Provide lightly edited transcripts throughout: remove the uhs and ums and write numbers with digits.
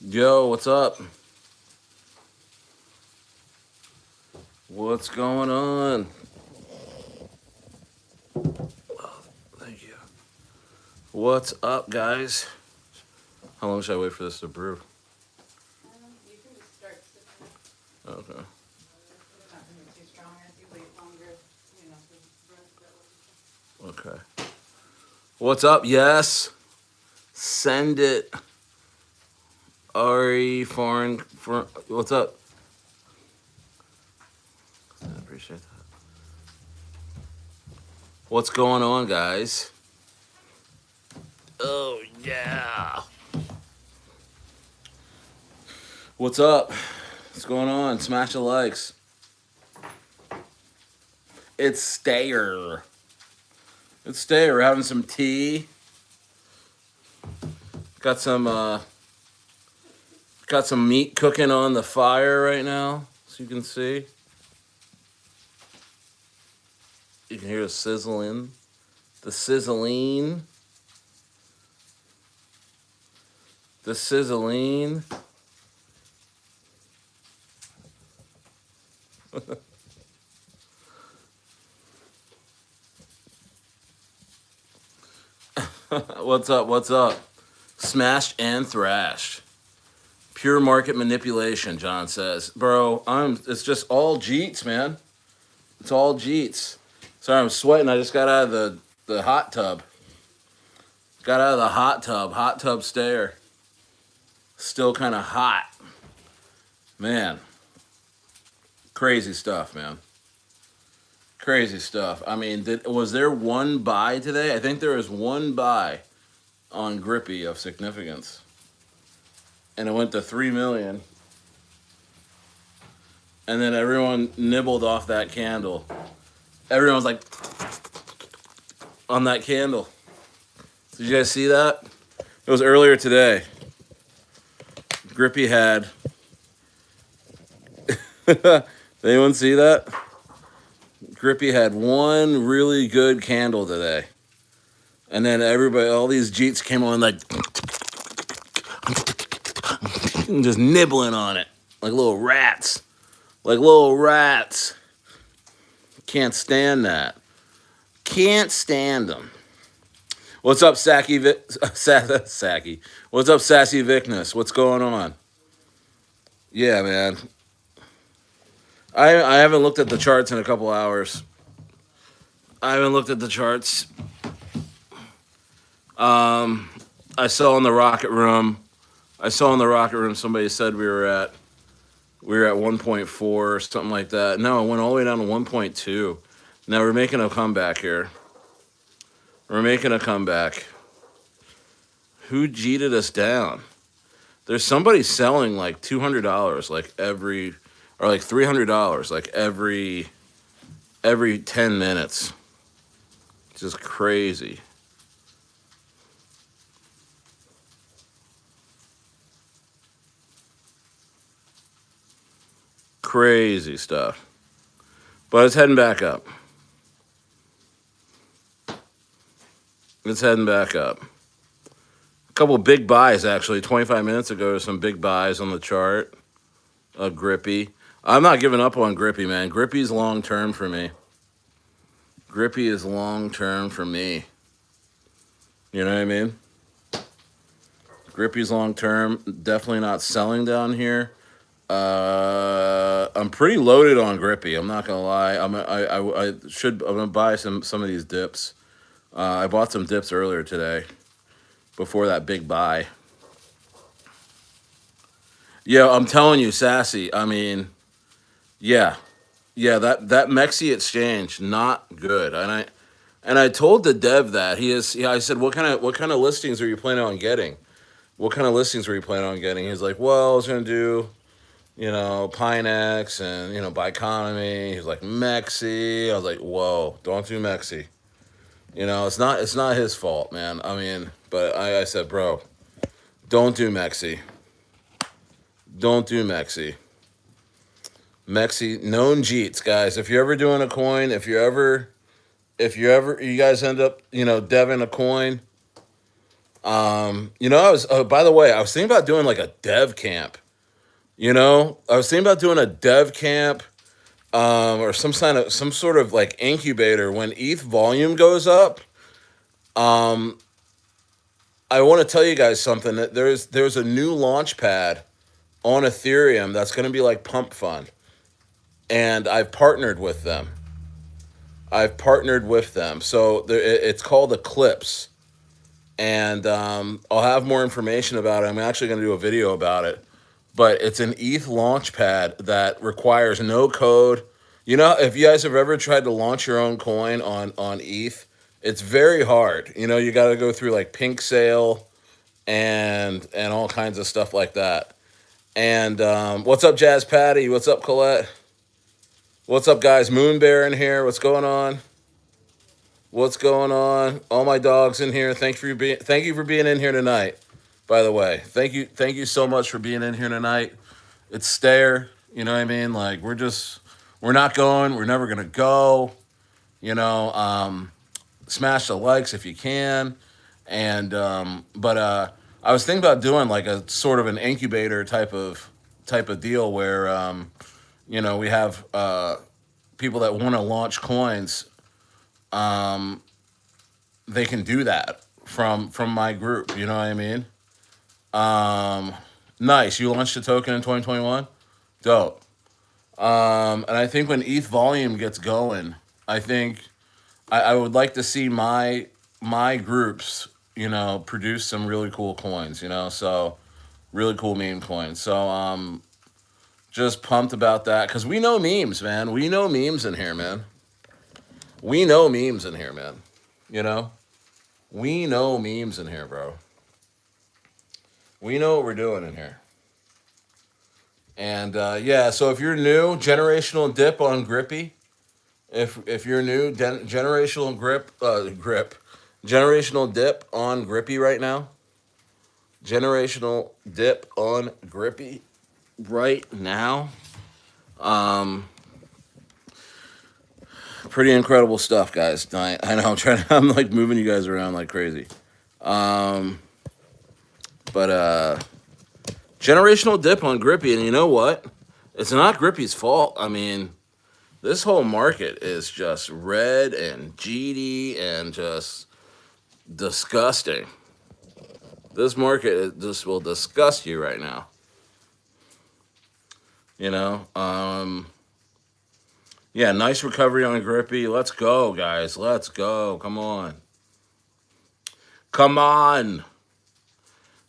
Yo, what's up? What's going on? Thank you. What's up, guys? How long should I wait for this to brew? You can just start sipping it. Okay. It's not going to be too strong as you wait longer, the rest of it. Okay. What's up? Yes. Send it. Ari, foreign. What's up? I appreciate that. What's going on, guys? Oh, yeah. What's up? What's going on? Smash the likes. It's Stayer. It's Stayer. We're having some tea. Got some meat cooking on the fire right now, so you can see. You can hear the sizzling. The sizzling. The sizzling. What's up? What's up? Smashed and thrashed. Pure market manipulation, John says. Bro, it's just all jeets, man. It's all jeets. Sorry, I'm sweating. I just got out of the hot tub. Got out of the hot tub. Hot tub Stayer. Still kind of hot. Man. Crazy stuff, man. Crazy stuff. I mean, was there one buy today? I think there was one buy on GRIPPY of significance. And it went to 3 million. And then everyone nibbled off that candle. Everyone's like on that candle. Did you guys see that? It was earlier today. GRIPPY had. Did anyone see that? GRIPPY had one really good candle today. And then everybody, all these jeets came on like just nibbling on it like little rats. Like little rats. Can't stand that. Can't stand them. What's up, Saki? What's up, Sassy Vicness? What's going on? Yeah, man. I haven't looked at the charts in a couple hours. I haven't looked at the charts. I saw in the rocket room. Somebody said we were at 1.4 or something like that. No, it went all the way down to 1.2. Now we're making a comeback here. We're making a comeback. Who jeeted us down? There's somebody selling like $200 like every, or like $300 like every 10 minutes. It's just crazy. Crazy stuff. But it's heading back up. It's heading back up. A couple of big buys, actually. 25 minutes ago, some big buys on the chart of GRIPPY. I'm not giving up on GRIPPY, man. GRIPPY's long-term for me. GRIPPY is long-term for me. You know what I mean? GRIPPY's long-term. Definitely not selling down here. I'm pretty loaded on GRIPPY. I'm not gonna lie. I'm gonna buy some of these dips. I bought some dips earlier today, before that big buy. Yeah, I'm telling you, Sassy. I mean, yeah, that Mexi exchange not good. And I told the dev that he is. Yeah, I said, what kind of listings are you planning on getting? What kind of listings were you planning on getting? He's like, well, I was gonna do, Pinex and, Biconomy. He's like, Mexi. I was like, whoa, don't do Mexi. It's not his fault, man. I mean, but I said, bro, don't do Mexi. Don't do Mexi. Mexi, known jeets, guys. If you're ever doing a coin, if you guys end up, deving a coin, I was. By the way, I was thinking about doing like a dev camp. I was thinking about doing a dev camp, or some sort of like incubator when ETH volume goes up. Um, I want to tell you guys something that there's a new launch pad on Ethereum that's going to be like Pump Fund, and I've partnered with them. So it's called Eclipse, and I'll have more information about it. I'm actually going to do a video about it, but it's an ETH launchpad that requires no code. If you guys have ever tried to launch your own coin on ETH, it's very hard. You got to go through like Pink Sale and all kinds of stuff like that. And what's up, Jazz Patty? What's up, Colette? What's up, guys? Moon Bear in here. What's going on? What's going on? All my dogs in here. Thank you for being in here tonight. By the way, thank you so much for being in here tonight. It's Stair. You know what I mean? Like we're not going. We're never gonna go. Smash the likes if you can. And but I was thinking about doing like a sort of an incubator type of deal where we have people that want to launch coins. They can do that from my group. You know what I mean? Nice. You launched a token in 2021. Dope. And I think when ETH volume gets going, I think I would like to see my groups, produce some really cool coins. So really cool meme coins. So just pumped about that because we know memes, man. We know memes in here, man. We know memes in here, man. We know memes in here, bro. We know what we're doing in here. And so if you're new, generational dip on Grippy. If you're new, generational generational dip on Grippy right now. Generational dip on Grippy right now. Pretty incredible stuff, guys. I know I'm like moving you guys around like crazy. But generational dip on Grippy, and you know what? It's not Grippy's fault. I mean, this whole market is just red and GD and just disgusting. This market just will disgust you right now. Yeah, nice recovery on Grippy. Let's go, guys. Let's go. Come on. Come on.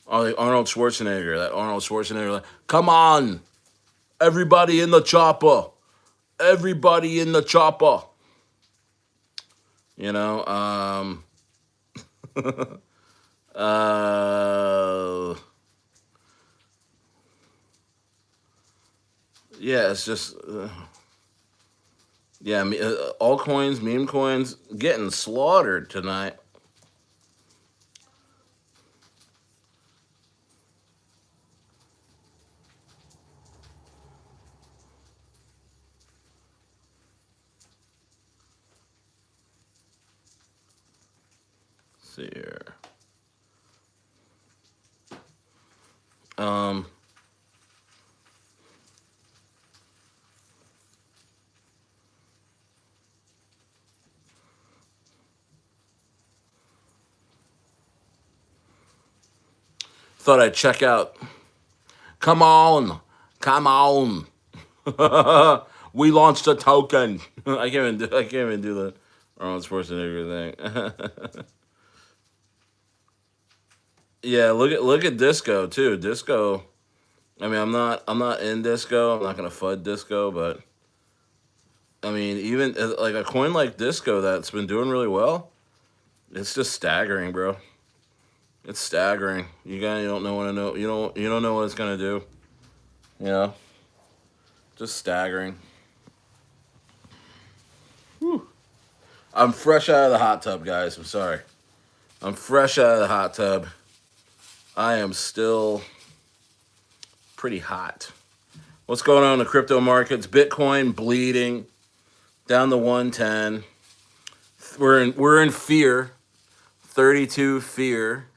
Oh, the Arnold Schwarzenegger. That Arnold Schwarzenegger. Come on. Everybody in the chopper. Everybody in the chopper. Yeah, it's just... all coins, meme coins, getting slaughtered tonight. Let's see here. Thought I'd check out. Come on. We launched a token. I can't even do the Arnold Schwarzenegger thing. Yeah, look at Disco too. Disco. I mean, I'm not in Disco. I'm not gonna FUD Disco, but I mean, even like a coin like Disco that's been doing really well, it's just staggering, bro. It's staggering. You don't know what to know. You don't know what it's gonna do. Just staggering. Whew. I'm fresh out of the hot tub, guys. I'm sorry. I'm fresh out of the hot tub. I am still pretty hot. What's going on in the crypto markets? Bitcoin bleeding down to 110. We're in fear. 32 fear.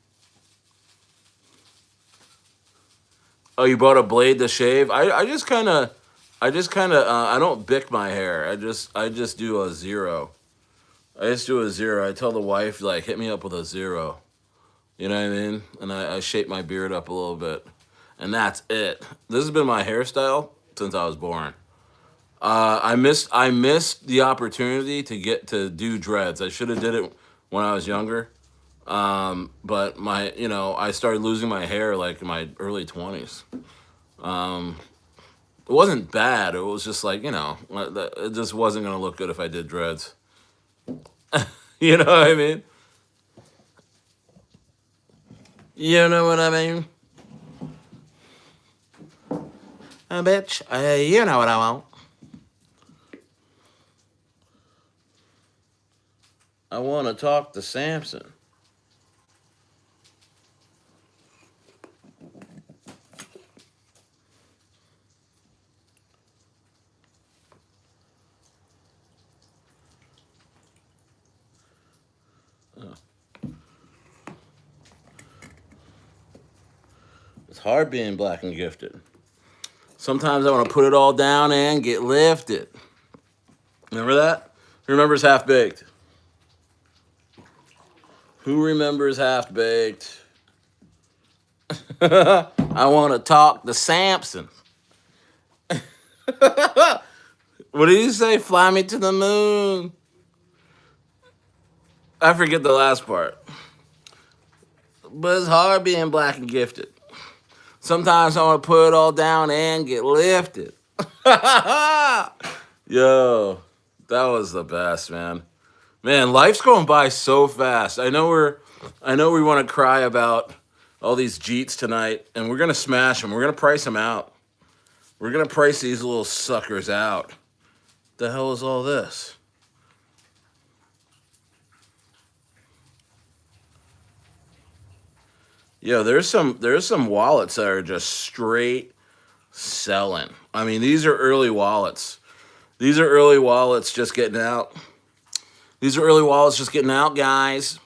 Oh, you bought a blade to shave? I just kind of I don't bick my hair. I just do a zero. I just do a zero. I tell the wife like hit me up with a zero. You know what I mean? And I shape my beard up a little bit, and that's it. This has been my hairstyle since I was born. I missed the opportunity to get to do dreads. I should have did it when I was younger. But I started losing my hair like in my early 20s. Um, it wasn't bad. It was just like it just wasn't gonna look good if I did dreads. You know what I mean? You know what I mean? Bitch, you know what I want. I want to talk to Samson. It's hard being black and gifted. Sometimes I want to put it all down and get lifted. Remember that? Who remembers Half Baked? Who remembers Half Baked? I want to talk to Samson. What did you say? Fly me to the moon. I forget the last part. But it's hard being black and gifted. Sometimes I want to put it all down and get lifted. Yo, that was the best, man. Man, life's going by so fast. I know we want to cry about all these jeets tonight, and we're gonna smash them. We're gonna price them out. We're gonna price these little suckers out. The hell is all this? Yo, there's some wallets that are just straight selling. I mean, these are early wallets. These are early wallets just getting out. These are early wallets just getting out, guys.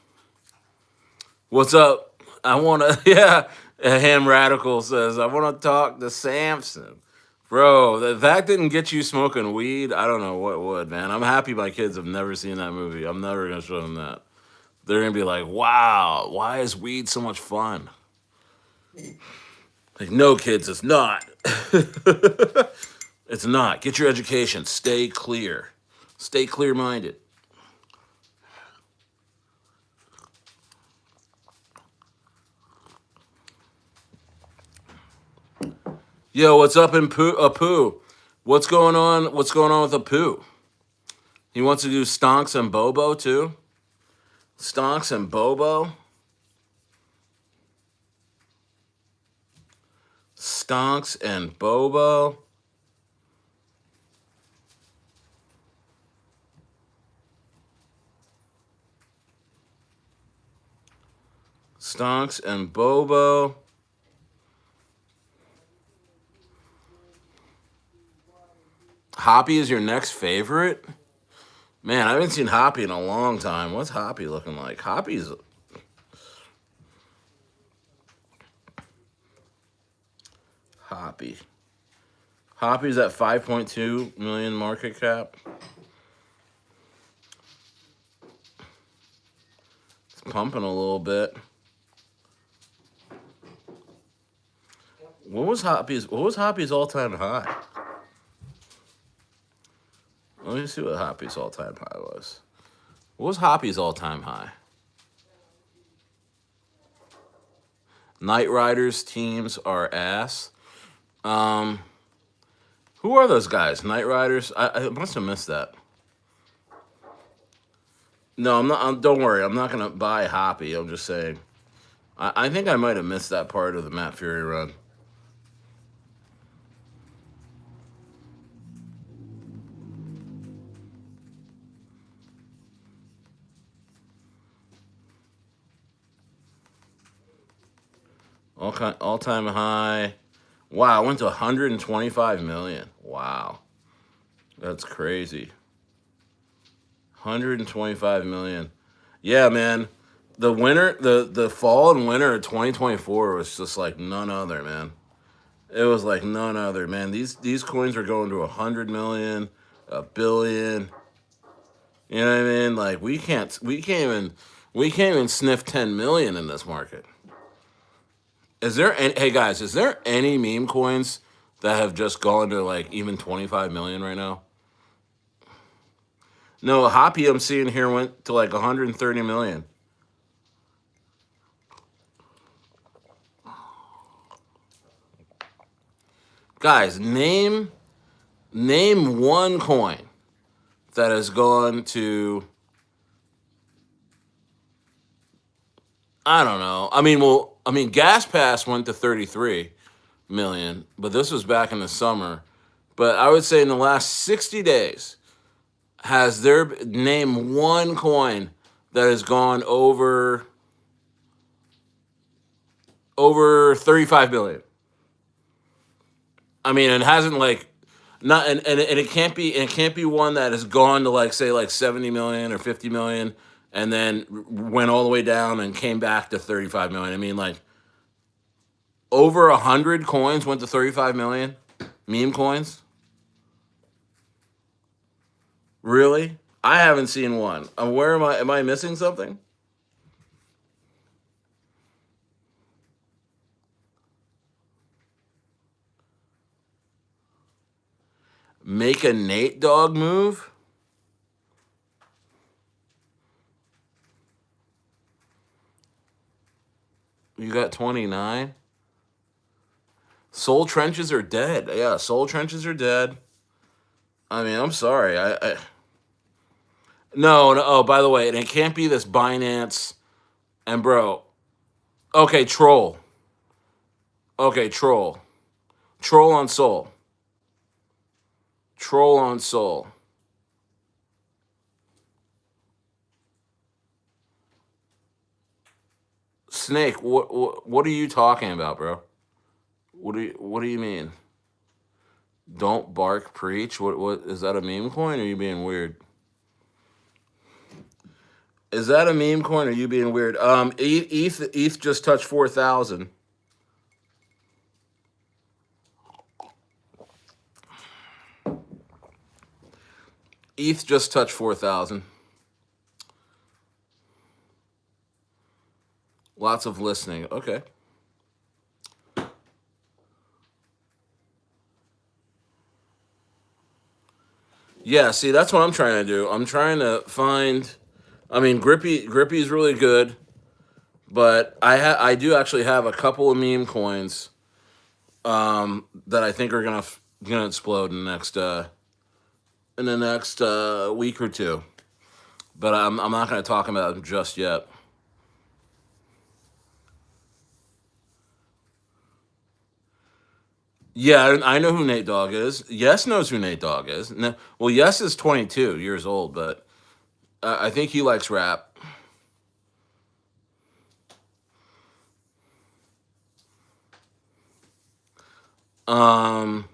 What's up? I want to, yeah. Ham Radical says, I want to talk to Samson. Bro, if that didn't get you smoking weed, I don't know what would, man. I'm happy my kids have never seen that movie. I'm never going to show them that. They're going to be like, wow, why is weed so much fun? Like, no, kids, it's not. It's not. Get your education. Stay clear. Stay clear minded. Yo, what's up in Apu? What's going on? What's going on with Apu? He wants to do Stonks and Bobo too. Stonks and Bobo. Stonks and Bobo. Stonks and Bobo. Hoppy is your next favorite? Man, I haven't seen Hoppy in a long time. What's Hoppy looking like? Hoppy. Hoppy's at 5.2 million market cap. It's pumping a little bit. What was Hoppy's all-time high? Let me see what Hoppy's all-time high was. What was Hoppy's all-time high? Knight Riders teams are ass. Um, who are those guys? Knight Riders? I must have missed that. No, I'm not. Don't worry. I'm not gonna buy Hoppy. I'm just saying. I think I might have missed that part of the Matt Fury run. All-time high. Wow, I went to 125 million. Wow, that's crazy. 125 million. Yeah, man. The fall and winter of 2024 was just like none other, man. It was like none other, man. These coins are going to 100 million, a billion. You know what I mean? Like we can't even sniff 10 million in this market. Is there any, hey guys, is there any meme coins that have just gone to like even 25 million right now? No, Hoppy I'm seeing here went to like 130 million. Guys, name one coin that has gone to, I don't know. Gas Pass went to 33 million, but this was back in the summer. But I would say in the last 60 days, has there name one coin that has gone over 35 billion? I mean, it hasn't like not and it can't be one that has gone to like say like 70 million or 50 million and then went all the way down and came back to 35 million. I mean, like over 100 coins went to 35 million meme coins. Really? I haven't seen one. Where am I? Am I missing something? Make a Nate Dogg move? You got 29? Soul trenches are dead. Yeah, soul trenches are dead. I mean, I'm sorry. No, no. Oh, by the way, and it can't be this Binance and bro. Okay, troll. Okay, troll. Troll on soul. Troll on soul. Snake, what are you talking about, bro? What do you mean? Don't bark, preach. What is that a meme coin? Or are you being weird? Is that a meme coin? Or are you being weird? ETH just touched 4,000. ETH just touched 4,000. Lots of listening. Okay. Yeah, see, that's what I'm trying to do. I'm trying to find. I mean, Grippy is really good, but I do actually have a couple of meme coins that I think are gonna explode in the next week or two. But I'm not gonna talk about them just yet. Yeah, I know who Nate Dogg is. Yes knows who Nate Dogg is. No, well, Yes is 22 years old, but I think he likes rap. Um,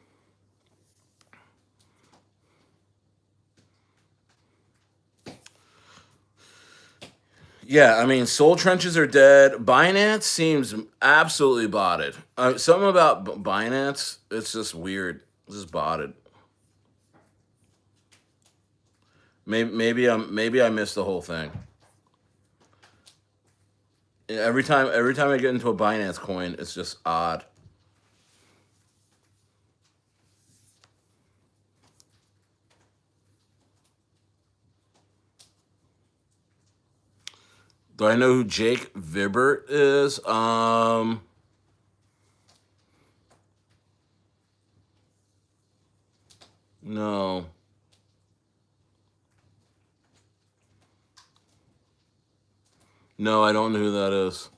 yeah, I mean, Soul Trenches are dead. Binance seems absolutely botted. Something about Binance, it's just weird. It's just botted. Maybe I missed the whole thing. Every time I get into a Binance coin, it's just odd. Do I know who Jake Vibert is? No. No, I don't know who that is.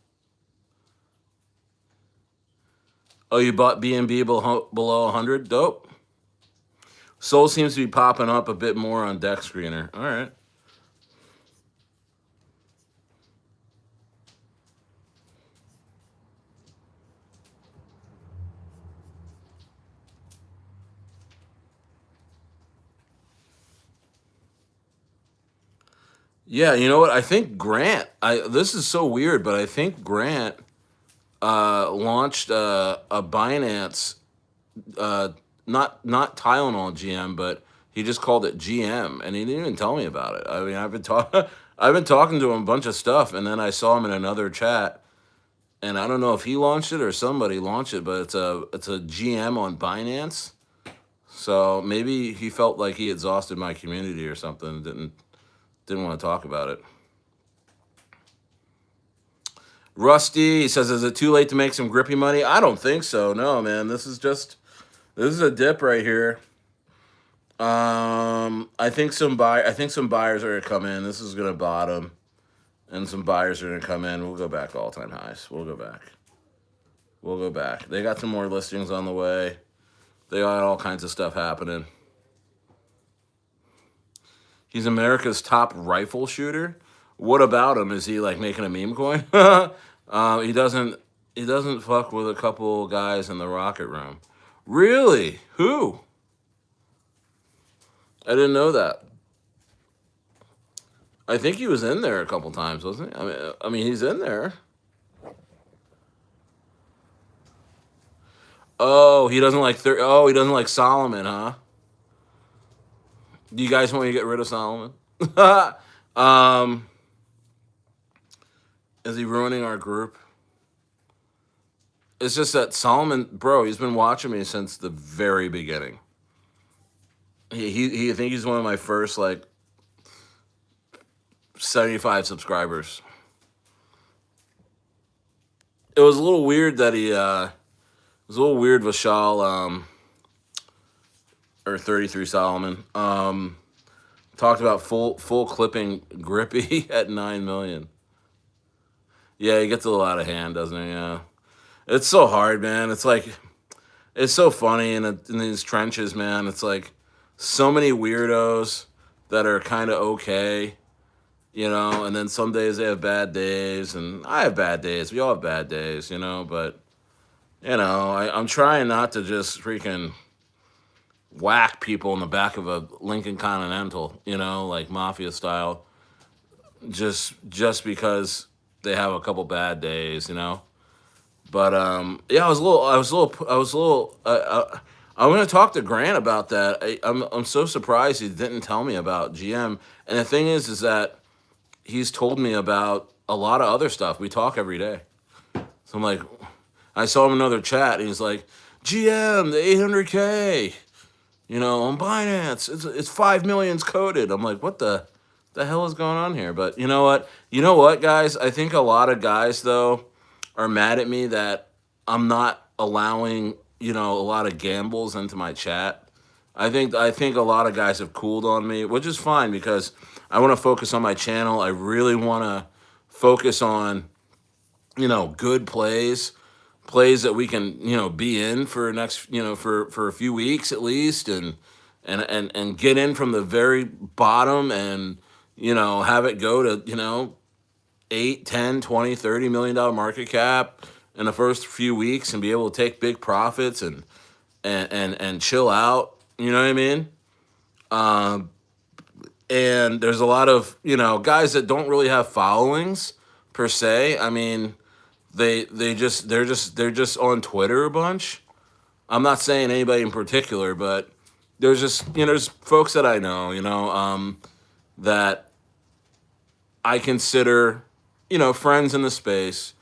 Oh, you bought BNB below 100? Dope. Soul seems to be popping up a bit more on Deck Screener. All right. Yeah, you know what? I think Grant. This is so weird, but I think Grant launched a Binance not Tylenol GM, but he just called it GM, and he didn't even tell me about it. I mean, I've been talking to him a bunch of stuff, and then I saw him in another chat, and I don't know if he launched it or somebody launched it, but it's a GM on Binance. So maybe he felt like he exhausted my community or something. Didn't want to talk about it. Rusty says, "Is it too late to make some grippy money?" I don't think so. No, man. This is a dip right here. I think some buyers are gonna come in. This is gonna bottom, and some buyers are gonna come in. We'll go back to all-time highs. We'll go back. We'll go back. They got some more listings on the way. They got all kinds of stuff happening. He's America's top rifle shooter. What about him? Is he like making a meme coin? He doesn't. He doesn't fuck with a couple guys in the rocket room. Really? Who? I didn't know that. I think he was in there a couple times, wasn't he? I mean, he's in there. Oh, he doesn't like. He doesn't like Solomon, huh? Do you guys want me to get rid of Solomon? um, is he ruining our group? It's just that Solomon, bro, he's been watching me since the very beginning. I think he's one of my first like 75 subscribers. It was a little weird that he it was a little weird Vishal or 33 Solomon talked about full clipping Grippy at 9 million. Yeah, he gets a little out of hand, doesn't he? Yeah. It's so hard, man. It's like it's so funny in these trenches, man. It's like so many weirdos that are kind of okay, you know, and then some days they have bad days, and I have bad days. We all have bad days, you know, but, you know, I'm trying not to just freaking whack people in the back of a Lincoln Continental, you know, like mafia style, just because they have a couple bad days, you know. But yeah, I'm gonna talk to Grant about that. I'm so surprised he didn't tell me about GM. And the thing is that he's told me about a lot of other stuff. We talk every day. So I'm like, I saw him in another chat, and he's like, GM, the 800K, you know, on Binance, it's 5 million's coded. I'm like, what the hell is going on here? But you know what? You know what, guys? I think a lot of guys though are mad at me that I'm not allowing, you know, a lot of gambles into my chat. I think a lot of guys have cooled on me, which is fine because I want to focus on my channel. I really want to focus on, you know, good plays that we can, you know, be in for next, you know, for a few weeks at least, and get in from the very bottom, and, you know, have it go to, you know, 8, 10, 20, $30 million market cap in the first few weeks, and be able to take big profits and chill out. You know what I mean? And there's a lot of, you know, guys that don't really have followings per se. I mean, they're just on Twitter a bunch. I'm not saying anybody in particular, but there's just, you know, there's folks that I know, you know, that I consider, you know, friends in the space.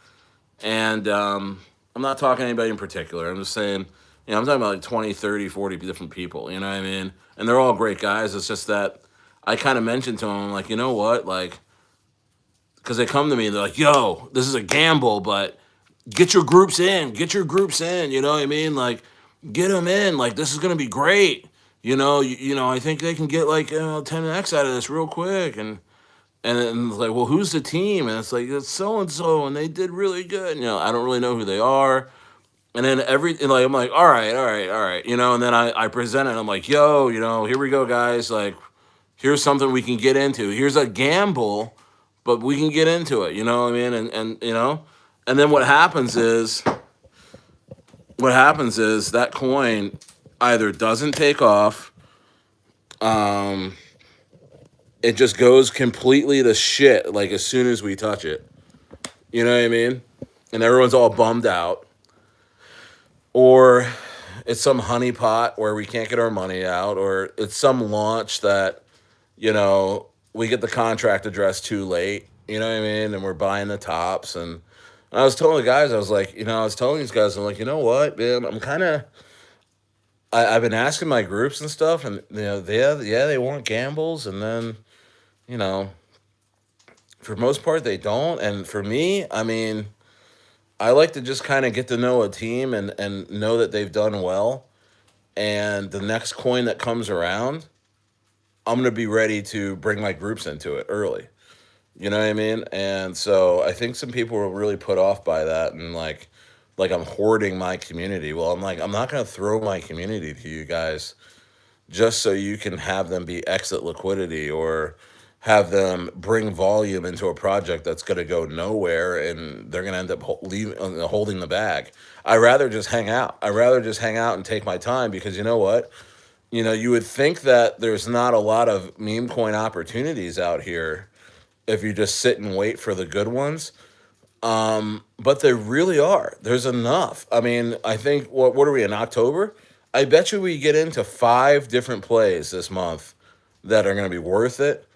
And I'm not talking to anybody in particular. I'm just saying, you know, I'm talking about like 20, 30, 40 different people, you know what I mean? And they're all great guys. It's just that I kind of mentioned to them, like, you know what, like, because they come to me and they're like, yo, this is a gamble, but get your groups in, you know what I mean? Like, get them in, like, this is going to be great. You know, I think they can get like 10x out of this real quick. And then it's like, well, who's the team? And it's like, it's so-and-so, and they did really good. You know, I don't really know who they are. And then I'm like, all right. You know, and then I present it, and I'm like, yo, you know, here we go, guys. Like, here's something we can get into. Here's a gamble, but we can get into it. You know what I mean? And you know, and then what happens is that coin either doesn't take off, it just goes completely to shit, like, as soon as we touch it. You know what I mean? And everyone's all bummed out. Or it's some honeypot where we can't get our money out, or it's some launch that, we get the contract address too late. You know what I mean? And we're buying the tops. And I was telling the guys, I was like, I was telling these guys, I'm like, you know what, man, I've been asking my groups and stuff, and they want gambles, and then, you know, for most part they don't. And for me, I mean, I like to just kind of get to know a team and know that they've done well, and the next coin that comes around, I'm gonna be ready to bring my groups into it early. You know what I mean? And so I think some people were really put off by that, and like I'm hoarding my community. Well, I'm like, I'm not gonna throw my community to you guys just so you can have them be exit liquidity, or have them bring volume into a project that's going to go nowhere, and they're going to end up holding the bag. I rather just hang out. I rather just hang out and take my time, because you know what? You would think that there's not a lot of meme coin opportunities out here if you just sit and wait for the good ones. But there really are. There's enough. I mean, I think what are we in October? I bet you we get into 5 different plays this month that are going to be worth it,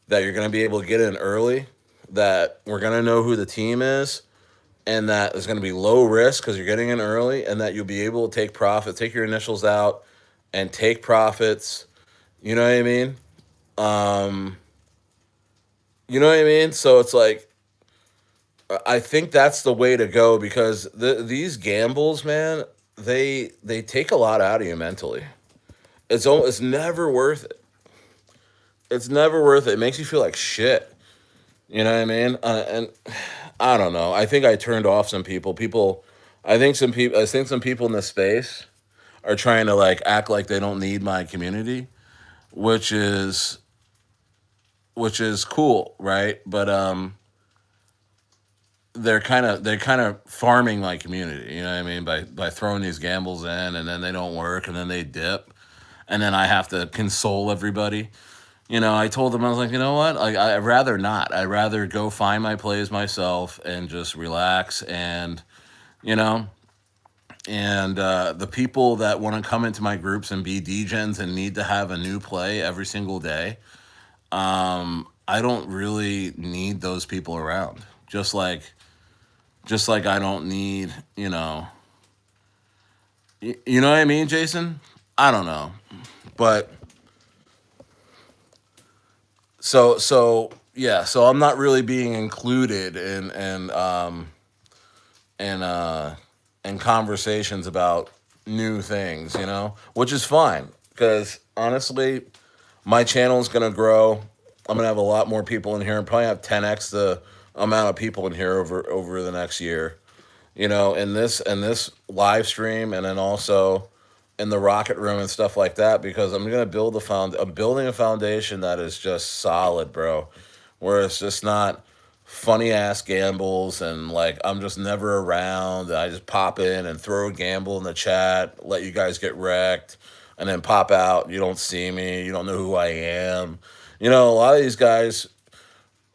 that you're going to be able to get in early, that we're going to know who the team is, and that is going to be low risk because you're getting in early, and that you'll be able to take profit, take your initials out, and take profits. You know what I mean? Um, you know what I mean? So it's like, I think that's the way to go, because these gambles, man, they take a lot out of you mentally. It's never worth it. It's never worth it. It makes you feel like shit. You know what I mean? And I don't know. I think I turned off some people. I think some people in this space are trying to like act like they don't need my community, which is cool, right? But they're kind of farming my community. You know what I mean? By throwing these gambles in, and then they don't work, and then they dip, and then I have to console everybody. I told them, I was like, you know what? I'd rather not. I'd rather go find my plays myself and just relax, and you know, the people that want to come into my groups and be degens and need to have a new play every single day. I don't really need those people around. Just like I don't need, you know what I mean, Jason? I don't know, but so I'm not really being included in conversations about new things, which is fine, because honestly, my channel is gonna grow. I'm gonna have a lot more people in here, and probably have 10x the amount of people in here over the next year. In this live stream, and then also in the rocket room and stuff like that, because I'm gonna I'm building a foundation that is just solid, bro. Where it's just not funny ass gambles, and like I'm just never around. And I just pop in and throw a gamble in the chat, let you guys get wrecked, and then pop out. You don't see me. You don't know who I am. A lot of these guys,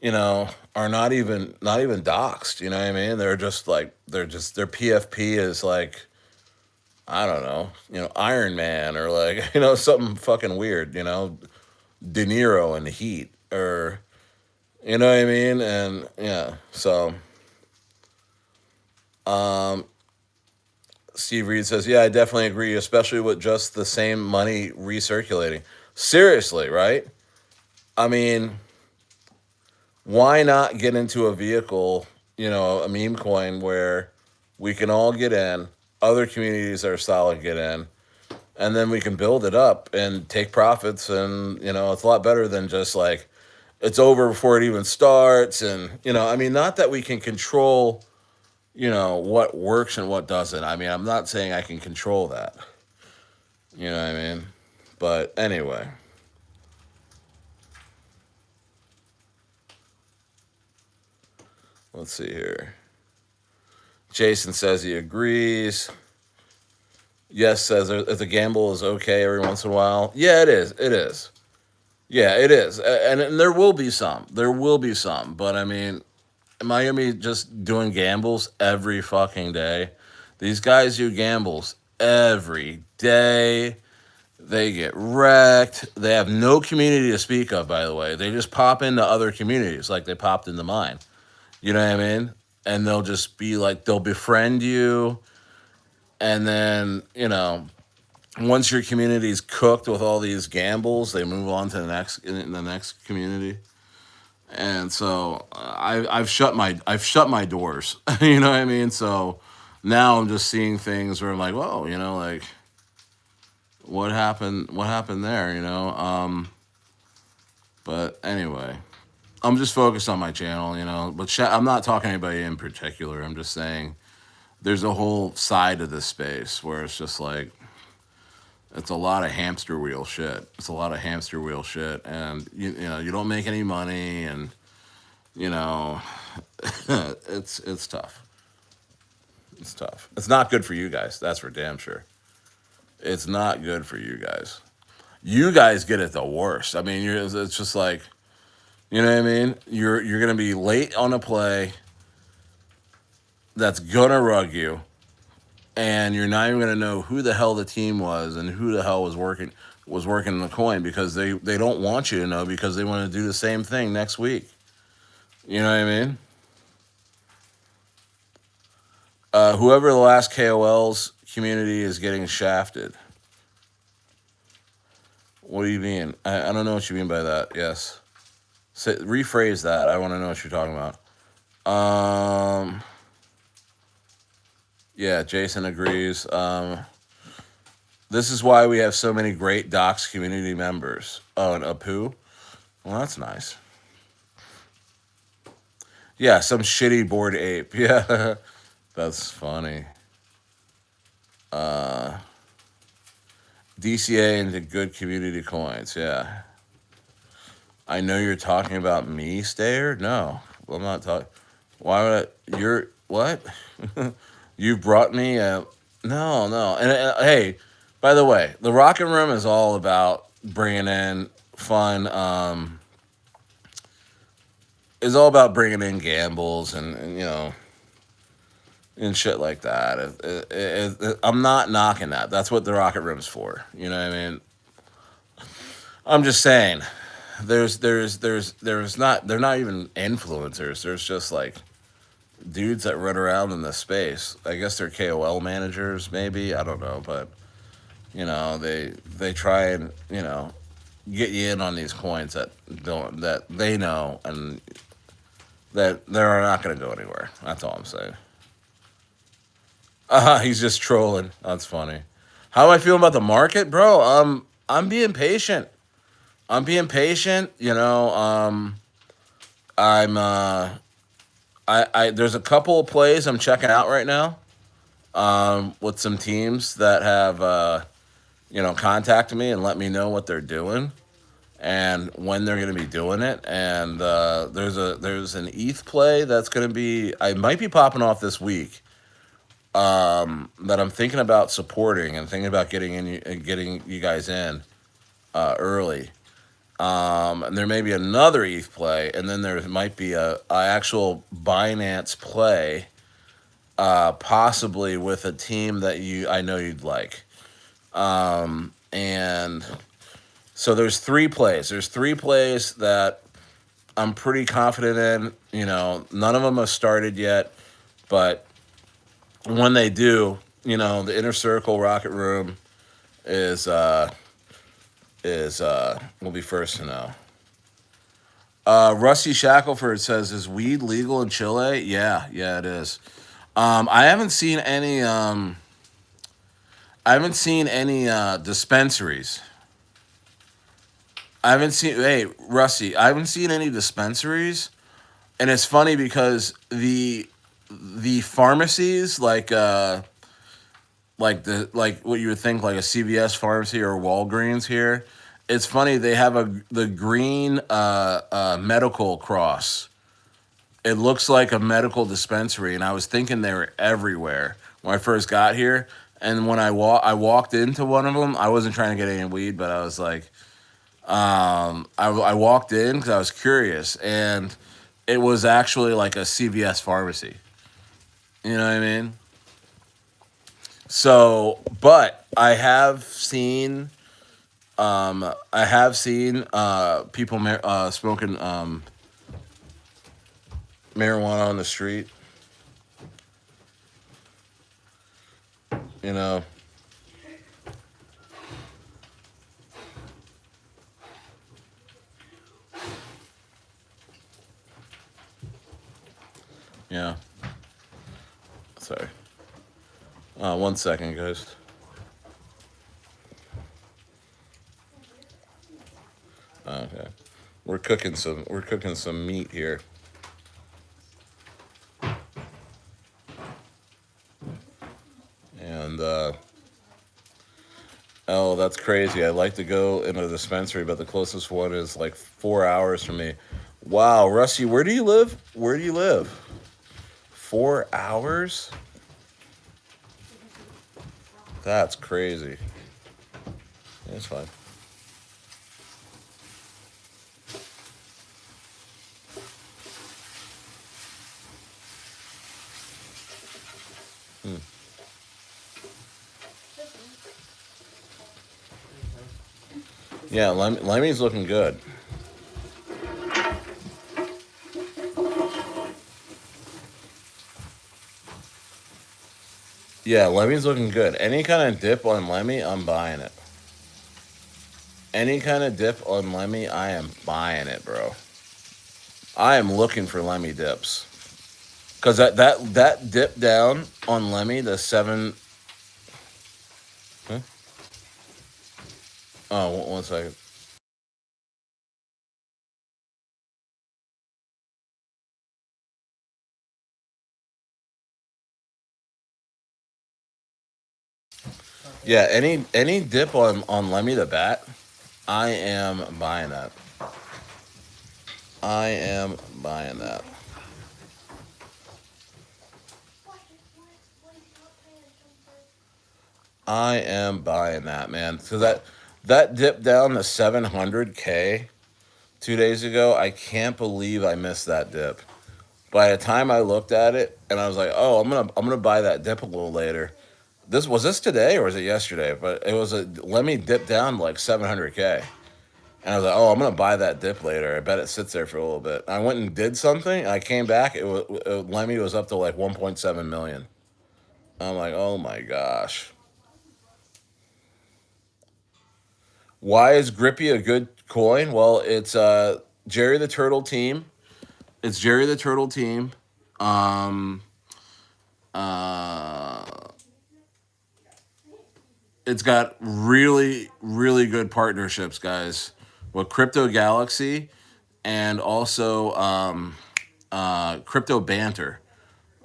are not even doxxed. You know what I mean? They're just like their PFP is like, I don't know, Iron Man, or like, something fucking weird, De Niro in the Heat, or you know what I mean? And yeah, so um Steve Reed says, yeah, I definitely agree, especially with just the same money recirculating. Seriously, right? I mean, why not get into a vehicle, a meme coin, where we can all get in, other communities that are solid get in, and then we can build it up and take profits. And, it's a lot better than just like, it's over before it even starts. And, I mean, not that we can control, what works and what doesn't. I mean, I'm not saying I can control that. You know what I mean? But anyway. Let's see here. Jason says he agrees. Yes says if the gamble is okay every once in a while. Yeah, it is. It is. Yeah, it is. And there will be some. There will be some. But I mean, am I going to be just doing gambles every fucking day? These guys do gambles every day. They get wrecked. They have no community to speak of, by the way. They just pop into other communities like they popped into mine. You know what I mean? And they'll just be like, they'll befriend you. And then, once your community's cooked with all these gambles, they move on to the next community. And so I've shut my doors. You know what I mean? So now I'm just seeing things where I'm like, whoa, like what happened? What happened there? But anyway, I'm just focused on my channel. But I'm not talking to anybody in particular. I'm just saying there's a whole side of this space where it's just like it's a lot of hamster wheel shit. It's a lot of hamster wheel shit, and you don't make any money, and it's tough. It's tough. It's not good for you guys. That's for damn sure. It's not good for you guys. You guys get it the worst. I mean, it's just like, you know what I mean? You're gonna be late on a play that's gonna rug you, and you're not even gonna know who the hell the team was and who the hell was working the coin, because they don't want you to know, because they want to do the same thing next week. You know what I mean? Whoever the last KOL's community is getting shafted. What do you mean? I don't know what you mean by that. Yes. Rephrase that. I want to know what you're talking about. Yeah, Jason agrees. This is why we have so many great Docs community members. Oh, and Apu? Well, that's nice. Yeah, some shitty bored ape. Yeah, that's funny. DCA into good community coins. Yeah. I know you're talking about me, Stayer. No, I'm not talking. Why would I? You're what? You brought me a. No. And hey, by the way, the Rocket Room is all about bringing in fun. Is all about bringing in gambles and and shit like that. I'm not knocking that. That's what the Rocket Room's for. You know what I mean? I'm just saying, there's not, they're not even influencers. There's just like dudes that run around in this space. I guess they're KOL managers, maybe. I don't know, but they try and get you in on these coins that they know, and that they're not going to go anywhere. That's all I'm saying. He's just trolling. That's funny. How do I feel about the market, bro? I'm being patient. I'm being patient. I'm there's a couple of plays I'm checking out right now. With some teams that have contacted me and let me know what they're doing and when they're going to be doing it. And there's an ETH play that's going to be, I might be popping off this week. That I'm thinking about supporting and thinking about getting you guys in early. And there may be another ETH play, and then there might be a actual Binance play, possibly with a team that I know you'd like. And so there's three plays. There's three plays that I'm pretty confident in. None of them have started yet, but when they do, the Inner Circle Rocket Room is will be first to know. Rusty Shackelford says, "Is weed legal in Chile?" Yeah, it is. I haven't seen any. Dispensaries. Hey, Rusty, I haven't seen any dispensaries, and it's funny because the pharmacies like what you would think like a CVS pharmacy or Walgreens here. It's funny, they have the green medical cross. It looks like a medical dispensary, and I was thinking they were everywhere when I first got here. And when I walked into one of them, I wasn't trying to get any weed, but I was like, I walked in because I was curious, and it was actually like a CVS pharmacy. You know what I mean? So, but I have seen people smoking marijuana on the street. You know, yeah. Sorry. 1 second, guys. Okay, we're cooking some meat here, and oh, that's crazy. I'd like to go in a dispensary, but the closest one is like 4 hours from me. Wow, Rusty, where do you live? Where do you live? 4 hours? That's crazy. It's fine. Hmm. Yeah, Lemmy's looking good. Yeah, Lemmy's looking good. Any kind of dip on Lemmy, I'm buying it. Any kind of dip on Lemmy, I am buying it, bro. I am looking for Lemmy dips. Cause that dip down on Lemmy, the seven. Huh? Oh, 1 second. Yeah, any dip on Lemmy the bat, I am buying that. I am buying that. I am buying that, man. So that dip down to 700K 2 days ago, I can't believe I missed that dip. By the time I looked at it, and I was like, "Oh, I'm gonna buy that dip a little later." This today or was it yesterday? But it was a let me dip down like 700K, and I was like, "Oh, I'm gonna buy that dip later." I bet it sits there for a little bit. I went and did something. I came back. Lemmy was up to like 1.7 million. I'm like, "Oh my gosh." Why is Grippy a good coin? Well, it's Jerry the Turtle team. It's Jerry the Turtle team. Um, uh, it's got really, really good partnerships, guys, with Crypto Galaxy and also Crypto Banter.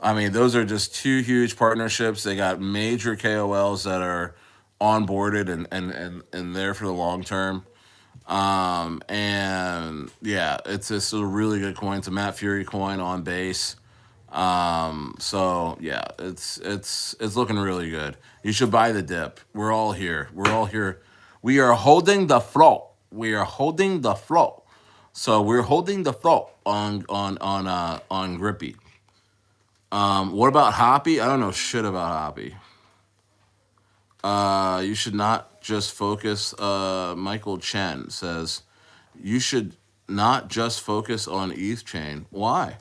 I mean, those are just two huge partnerships. They got major KOLs that are onboarded and there for the long term. And yeah, it's just a really good coin. It's a Matt Fury coin on base. So yeah, it's looking really good. You should buy the dip. We're all here. We're all here. We are holding the float. We are holding the float. So we're holding the float on Grippy. What about Hoppy? I don't know shit about Hoppy. You should not just focus. Michael Chen says you should not just focus on ETH chain. Why?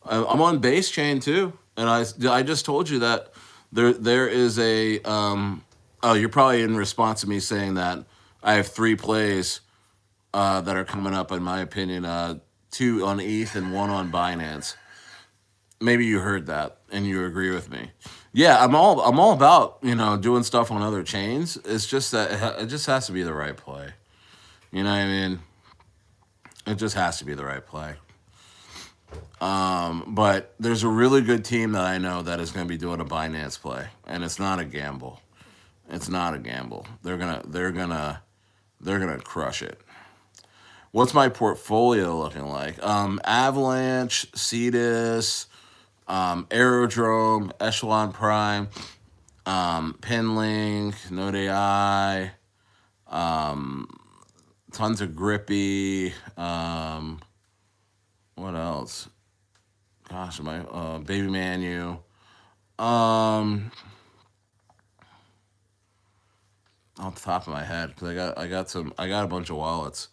I'm on base chain too, and I just told you that there is a oh, you're probably in response to me saying that I have three plays that are coming up in my opinion, two on ETH and one on Binance. Maybe you heard that and you agree with me. Yeah, I'm all about doing stuff on other chains. It's just that it just has to be the right play. You know what I mean? It just has to be the right play. But there's a really good team that I know that is going to be doing a Binance play, and it's not a gamble. It's not a gamble. They're gonna crush it. What's my portfolio looking like? Avalanche, Cetus, Aerodrome, Echelon Prime, Pinlink, Node AI, tons of Grippy. What else? Gosh, my Baby Manu. Um, off the top of my head because I got a bunch of wallets.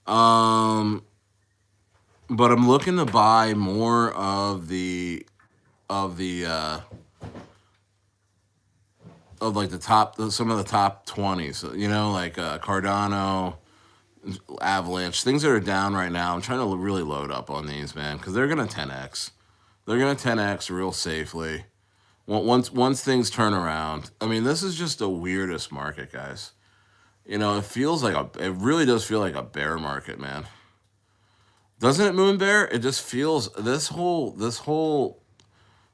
Um, but I'm looking to buy more of the of like the top some of the top 20s. You know, like Cardano, Avalanche, things that are down right now. I'm trying to really load up on these, man, because they're gonna 10x. They're gonna 10x real safely. Once things turn around. I mean, this is just the weirdest market, guys. You know, it really does feel like a bear market, man. Doesn't it, Moon Bear? It just feels this whole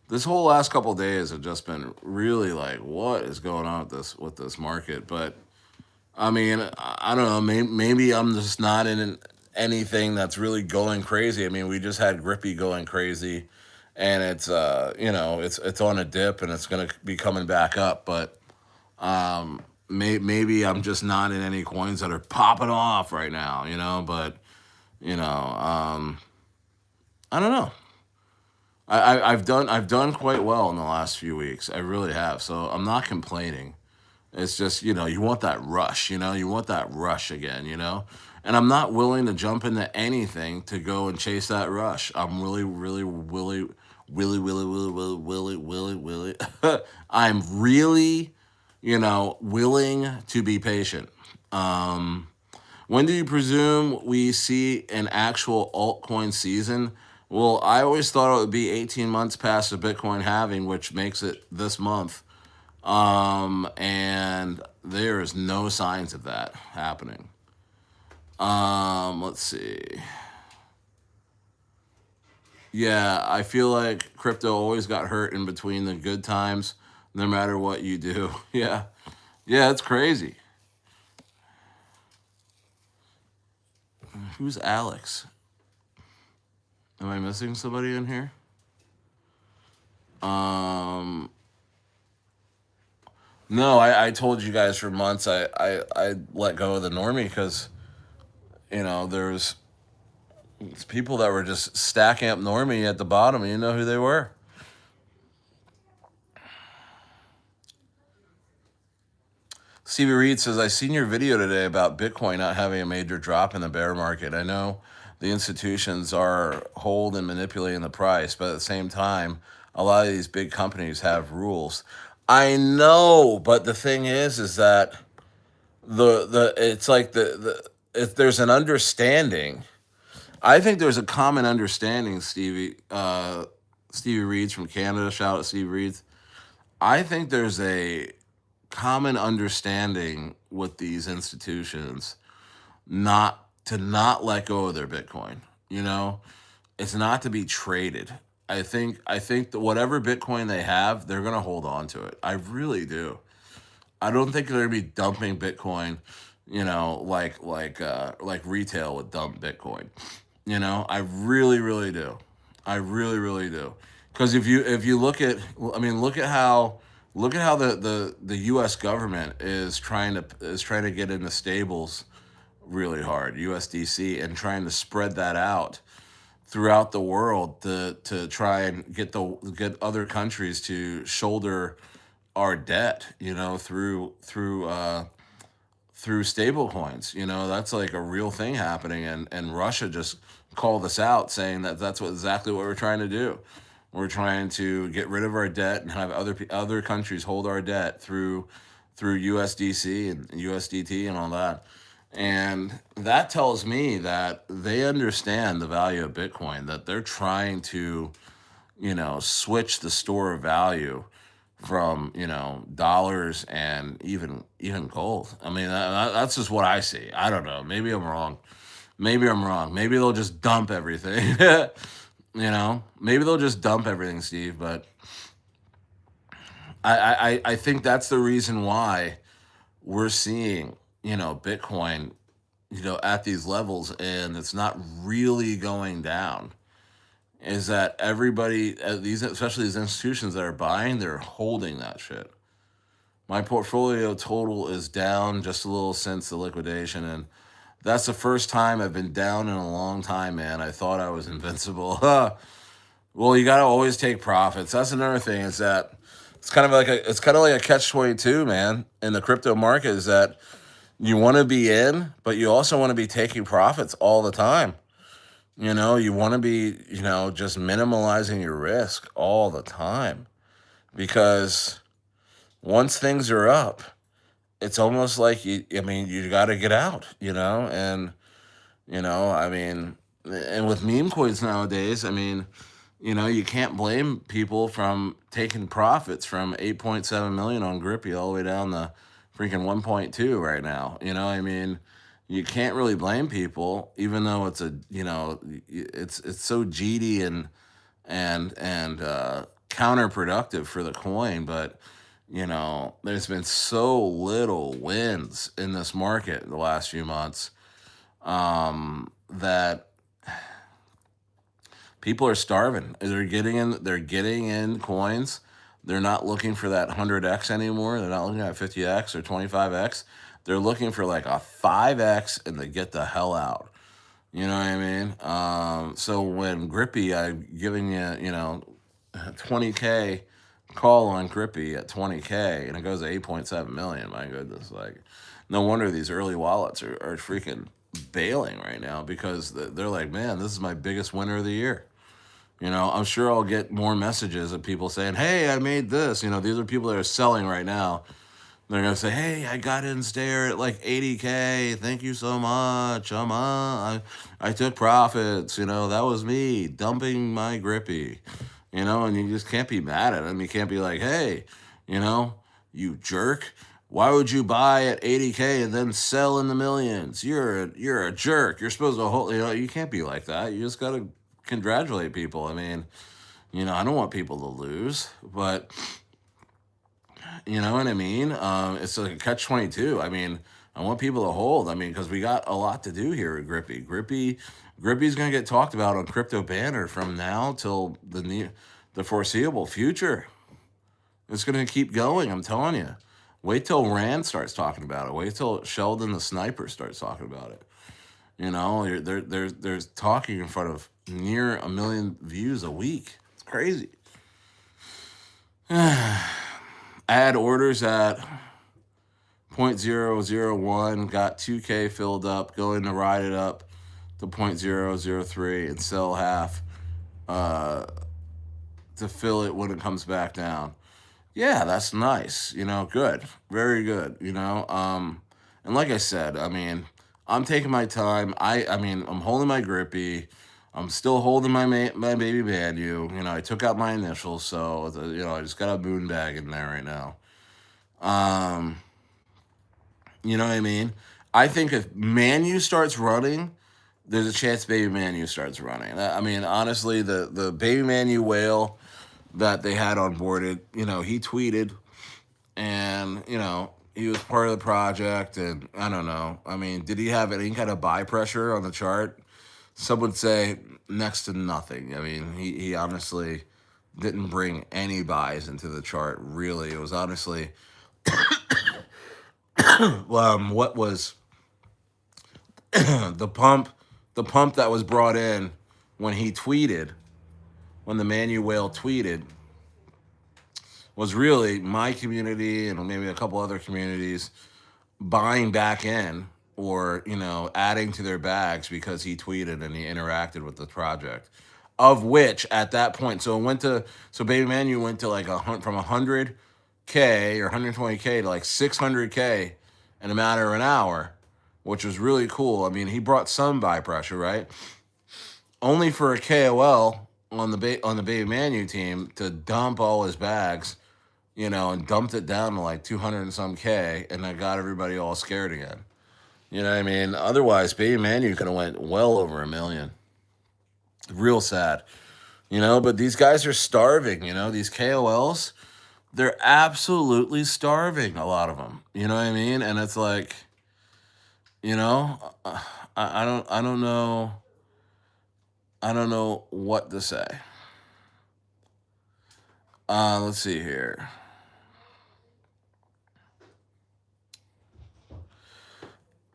last couple of days have just been really like, what is going on with this market? But I mean, I don't know. Maybe I'm just not in anything that's really going crazy. I mean, we just had GRIPPY going crazy, and it's it's on a dip and it's gonna be coming back up. But maybe I'm just not in any coins that are popping off right now. But you know, I don't know. I've done quite well in the last few weeks. I really have. So I'm not complaining. It's just, you want that rush, you want that rush again. And I'm not willing to jump into anything to go and chase that rush. I'm really, really, willy. I'm really, willing to be patient. When do you presume we see an actual altcoin season? Well, I always thought it would be 18 months past the Bitcoin halving, which makes it this month. And there is no signs of that happening. Let's see. Yeah, I feel like crypto always got hurt in between the good times, no matter what you do. Yeah. Yeah, it's crazy. Who's Alex? Am I missing somebody in here? No, I told you guys for months I let go of the normie because, there's people that were just stacking up normie at the bottom. And you know who they were. Stevie Reed says, I seen your video today about Bitcoin not having a major drop in the bear market. I know the institutions are hold and manipulating the price, but at the same time, a lot of these big companies have rules. I know, but the thing is that it's like if there's an understanding, I think there's a common understanding, Stevie Reed's from Canada. Shout out Stevie Reed's. I think there's a common understanding with these institutions not let go of their Bitcoin. It's not to be traded. I think that whatever Bitcoin they have, they're gonna hold on to it. I really do. I don't think they're gonna be dumping Bitcoin, like retail would dump Bitcoin. I really, really do. I really, really do. Because if you look at, I mean, look at how the U.S. government is trying to get into stables really hard, USDC, and trying to spread that out throughout the world to try and get other countries to shoulder our debt, through stable coins. That's like a real thing happening, and Russia just called us out saying that that's exactly what we're trying to do. We're trying to get rid of our debt and have other countries hold our debt through USDC and USDT and all that. And that tells me that they understand the value of Bitcoin, that they're trying to, switch the store of value from, dollars and even gold. I mean, that's just what I see. I don't know. Maybe I'm wrong. Maybe they'll just dump everything. Maybe they'll just dump everything, Steve. But I think that's the reason why we're seeing, Bitcoin, at these levels, and it's not really going down. Is that everybody, especially these institutions that are buying, they're holding that shit. My portfolio total is down just a little since the liquidation, and that's the first time I've been down in a long time, man. I thought I was invincible. Well, you got to always take profits. That's another thing, is that it's kind of like a catch-22, man, in the crypto market is that you want to be in, but you also want to be taking profits all the time. You want to be, just minimalizing your risk all the time because once things are up, it's almost like you got to get out, and I mean, and with meme coins nowadays, I mean, you can't blame people from taking profits from 8.7 million on Grippy all the way down to freaking 1.2 right now. I mean, you can't really blame people, even though it's so GD and counterproductive for the coin. But there's been so little wins in this market the last few months that people are starving. They're getting in coins. They're not looking for that 100x anymore. They're not looking at 50x or 25x. They're looking for like a 5x and to get the hell out. You know what I mean? So when Grippy, I'm giving you, 20K call on Grippy at 20K and it goes to 8.7 million. My goodness, like, no wonder these early wallets are freaking bailing right now because they're like, man, this is my biggest winner of the year. I'm sure I'll get more messages of people saying, hey, I made this. These are people that are selling right now. They're going to say, hey, I got in there at like 80K. Thank you so much. I took profits. That was me dumping my Grippy. And you just can't be mad at them. You can't be like, hey, you jerk. Why would you buy at 80K and then sell in the millions? You're a jerk. You're supposed to hold, you can't be like that. You just got to congratulate people. I mean, I don't want people to lose, but you know what I mean? It's like a catch-22. I mean, I want people to hold. I mean, because we got a lot to do here at Grippy. Grippy's going to get talked about on Crypto Banner from now till the foreseeable future. It's going to keep going, I'm telling you. Wait till Rand starts talking about it. Wait till Sheldon the Sniper starts talking about it. They're talking in front of near 1 million views a week. It's crazy. Add orders at 0.001, got 2K filled up, going to ride it up to 0.003 and sell half to fill it when it comes back down. Yeah, that's nice. Good. Very good. And like I said, I mean, I'm taking my time. I mean, I'm holding my Grippy. I'm still holding my baby Manu. I took out my initials, so I just got a moon bag in there right now. You know what I mean? I think if Manu starts running, there's a chance baby Manu starts running. I mean, honestly, the baby Manu whale that they had onboarded, he tweeted, and he was part of the project, and I don't know. I mean, did he have any kind of buy pressure on the chart? Some would say next to nothing. I mean, he honestly didn't bring any buys into the chart, really. It was honestly, what was the pump that was brought in when he tweeted, when the Manu Whale tweeted, was really my community and maybe a couple other communities buying back in or, adding to their bags because he tweeted and he interacted with the project. Of which, at that point, so Baby Manu went to like from 100K or 120K to like 600K in a matter of an hour, which was really cool. I mean, he brought some buy pressure, right? Only for a KOL on the Baby Manu team to dump all his bags, and dumped it down to like 200 and some K, and that got everybody all scared again. You know what I mean? Otherwise, Baby Manu could have went well over 1 million. Real sad. But these guys are starving, these KOLs, they're absolutely starving, a lot of them. You know what I mean? And it's like, I don't know what to say. Let's see here.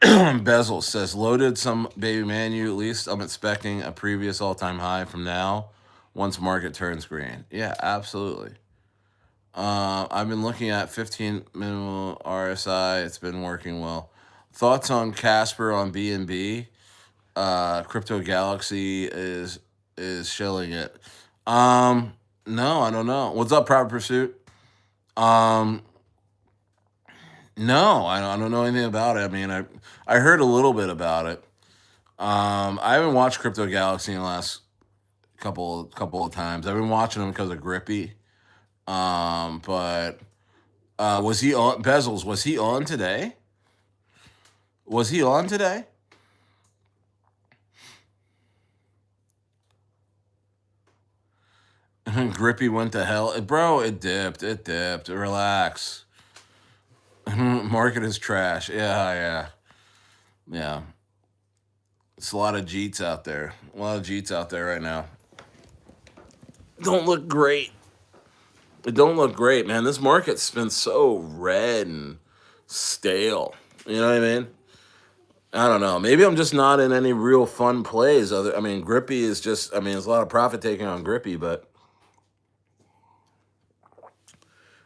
Bezel says, loaded some Baby Manu. At least I'm expecting a previous all-time high from now once market turns green. Yeah, absolutely. I've been looking at 15 minimal RSI. It's been working well. Thoughts on Casper on BNB? Crypto Galaxy is shilling it. No, I don't know. What's up, Proud Pursuit? Um, no, I don't know anything about it. I mean, I heard a little bit about it. I haven't watched Crypto Galaxy in the last couple of times. I've been watching them because of Grippy. But was he on Bezels? Was he on today? Was he on today? Grippy went to hell, bro. It dipped. It dipped. Relax. Market is trash. Yeah. It's a lot of jeets out there. A lot of jeets out there right now. Don't look great. It don't look great, man. This market's been so red and stale. You know what I mean? I don't know. Maybe I'm just not in any real fun plays. I mean, Grippy is just. I mean, there's a lot of profit taking on Grippy, but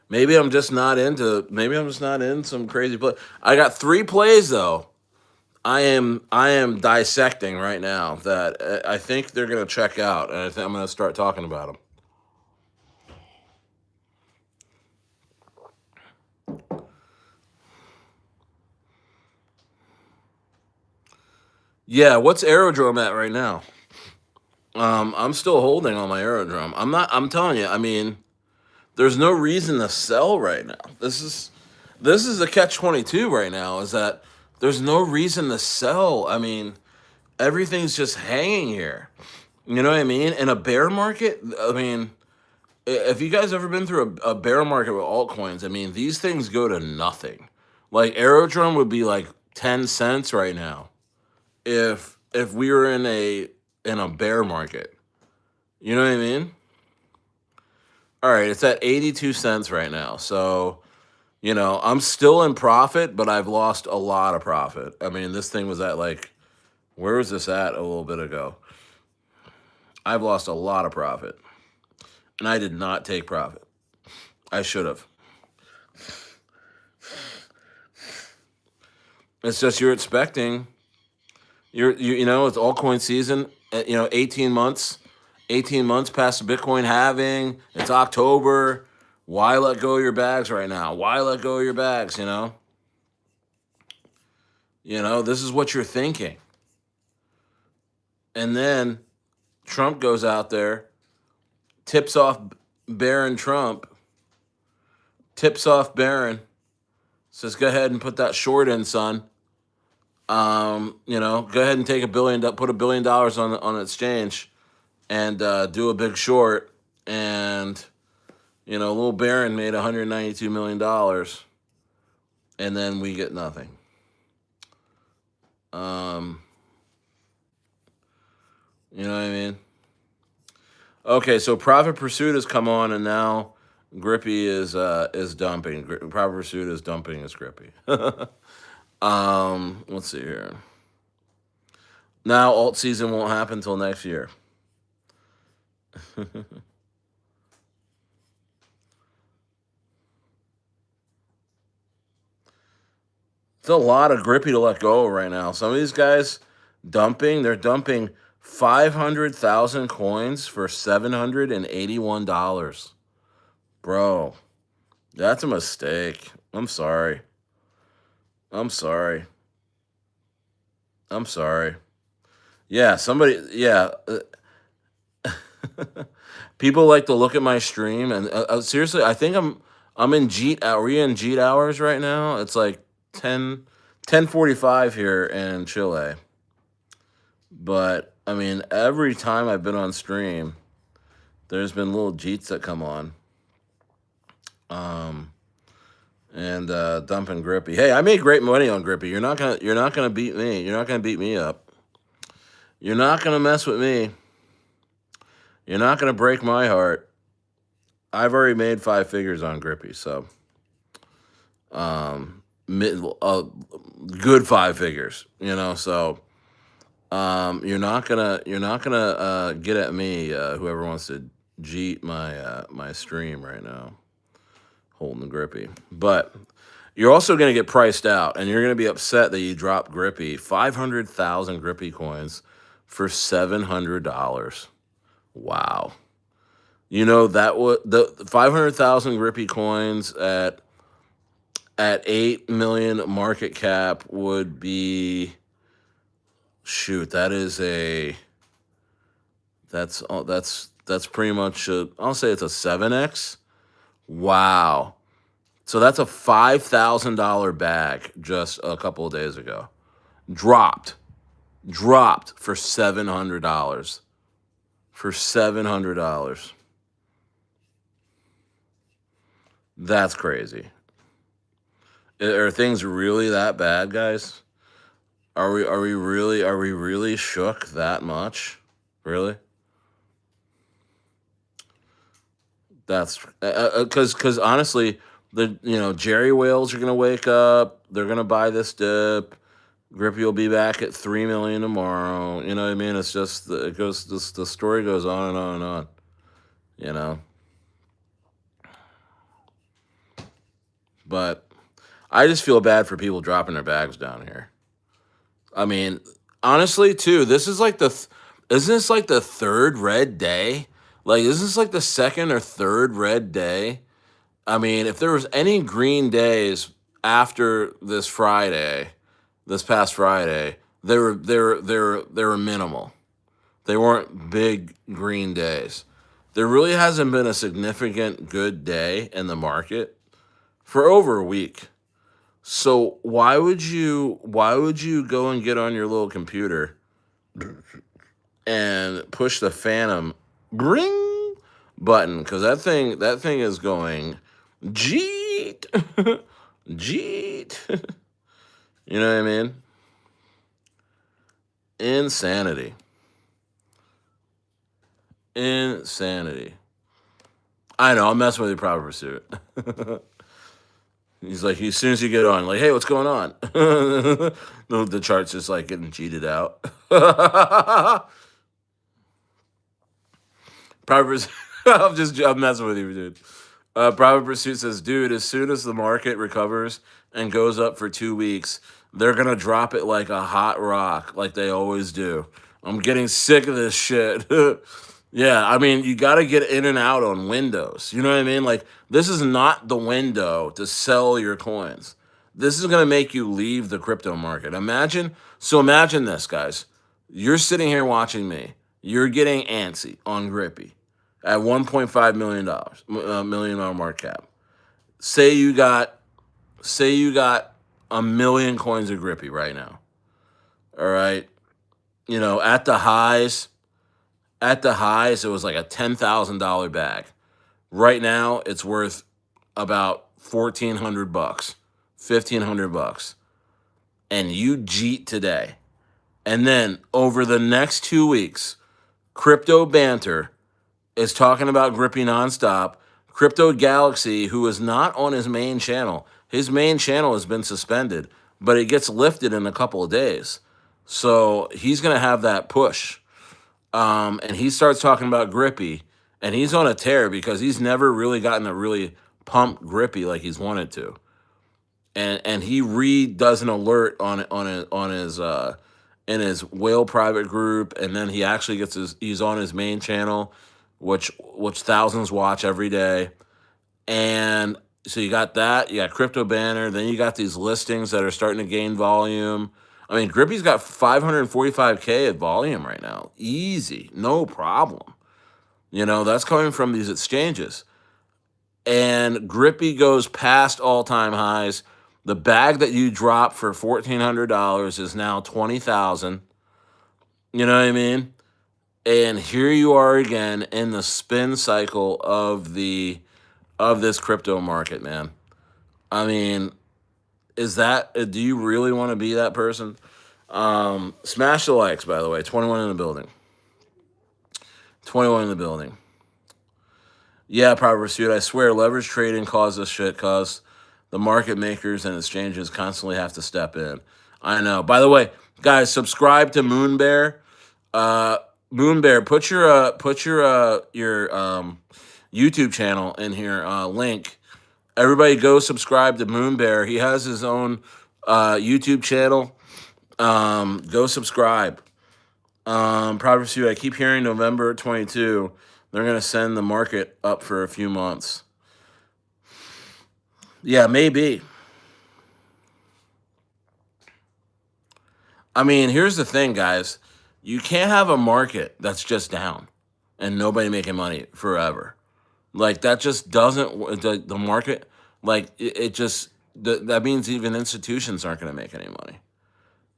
maybe I'm just not into. Maybe I'm just not in some crazy play. I got 3 plays though. I am dissecting right now that I think they're gonna check out, and I think I'm gonna start talking about them. Yeah, what's Aerodrome at right now? I'm still holding on my Aerodrome. I'm not. I'm telling you. I mean, there's no reason to sell right now. This is a catch-22 right now. Is that there's no reason to sell. I mean, everything's just hanging here. You know what I mean? In a bear market, I mean, if you guys ever been through a bear market with altcoins, I mean, these things go to nothing. Like Aerodrome would be like 10 cents right now if we were in a bear market. You know what I mean? All right, it's at 82 cents right now. So, I'm still in profit, but I've lost a lot of profit. I mean, this thing was at like, where was this at a little bit ago? I've lost a lot of profit, and I did not take profit. I should have. It's just you're expecting, it's altcoin season. 18 months, 18 months past the Bitcoin halving. It's October. Why let go of your bags right now? Why let go of your bags? This is what you're thinking. And then Trump goes out there, tips off Barron Trump, tips off Barron, says, go ahead and put that short in, son. Go ahead and take put $1 billion on exchange and do a big short. And, little Barron made $192 million. And then we get nothing. You know what I mean? Okay, so Profit Pursuit has come on, and now Grippy is dumping. Profit Pursuit is dumping his Grippy. Let's see here. Now alt season won't happen until next year. It's a lot of Grippy to let go right now. Some of these guys they're dumping 500,000 coins for $781. Bro, that's a mistake. I'm sorry. I'm sorry. Yeah, people like to look at my stream, and seriously, I think I'm in Jeet. Are we in Jeet hours right now? It's like 10:45 here in Chile. But I mean, every time I've been on stream, there's been little Jeets that come on. And dumping Grippy. Hey, I made great money on Grippy. You're not gonna beat me. You're not gonna beat me up. You're not gonna mess with me. You're not gonna break my heart. I've already made 5 figures on Grippy, so good 5 figures. So you're not gonna get at me. Whoever wants to jeet my stream right now. holding the Grippy. But you're also going to get priced out, and you're going to be upset that you dropped Grippy. 500,000 Grippy coins for $700. Wow. You know, that was the 500,000 Grippy coins at 8 million market cap would be, shoot, that's pretty much I'll say it's a 7x. Wow. So that's a $5,000 bag just a couple of days ago. Dropped for $700. For $700. That's crazy. Are things really that bad, guys? Are we really shook that much? Really? That's because honestly, Jerry whales are gonna wake up. They're gonna buy this dip. Grippy will be back at 3 million tomorrow. You know what I mean? It's just the story goes on and on and on. You know. But I just feel bad for people dropping their bags down here. I mean, honestly, too, isn't this like the third red day? Like, isn't this like the second or third red day? I mean, if there was any green days after this past Friday, they were minimal. They weren't big green days. There really hasn't been a significant good day in the market for over a week. So why would you go and get on your little computer and push the phantom bring button? Because that thing is going jeet jeet. You know what I mean? Insanity. I know, I'm messing with your proper pursuit. He's like, as soon as you get on, like, hey, what's going on? The chart's just like getting cheated out. I'm messing with you, dude. Private Pursuit says, dude, as soon as the market recovers and goes up for 2 weeks, they're gonna drop it like a hot rock, like they always do. I'm getting sick of this shit. Yeah, I mean, you got to get in and out on windows. You know what I mean? Like, this is not the window to sell your coins. This is going to make you leave the crypto market. Imagine this, guys. You're sitting here watching me. You're getting antsy on Grippy at $1.5 million, million dollar market cap. Say you got a million coins of Grippy right now. All right. You know, at the highs, it was like a $10,000 bag. Right now, it's worth about $1,400, $1,500, and you jeet today. And then over the next 2 weeks, Crypto Banter is talking about Grippy nonstop. Crypto Galaxy, who is not on his main channel has been suspended, but it gets lifted in a couple of days. So he's going to have that push. And he starts talking about Grippy, and he's on a tear because he's never really gotten to really pump Grippy like he's wanted to. And he does an alert on his in his whale private group, and then he actually he's on his main channel, which thousands watch every day. And so you got that, you got Crypto Banner, then you got these listings that are starting to gain volume. I mean, Grippy's got 545K at volume right now. Easy, no problem. You know, that's coming from these exchanges. And Grippy goes past all-time highs. The bag that you dropped for $1,400 is now $20,000. You know what I mean? And here you are again in the spin cycle of this crypto market, man. I mean, do you really want to be that person? Smash the likes, by the way. 21 in the building. 21 in the building. Yeah, proper pursuit. I swear, leverage trading caused this shit because the market makers and exchanges constantly have to step in. I know. By the way, guys, subscribe to Moonbear. Moonbear, put your YouTube channel in here. Link. Everybody go subscribe to Moon Bear. He has his own YouTube channel. Go subscribe. Prophecy, I keep hearing November 22. They're going to send the market up for a few months. Yeah, maybe. I mean, here's the thing, guys. You can't have a market that's just down and nobody making money forever. Like, that just doesn't, the market, like, it just, that means even institutions aren't going to make any money.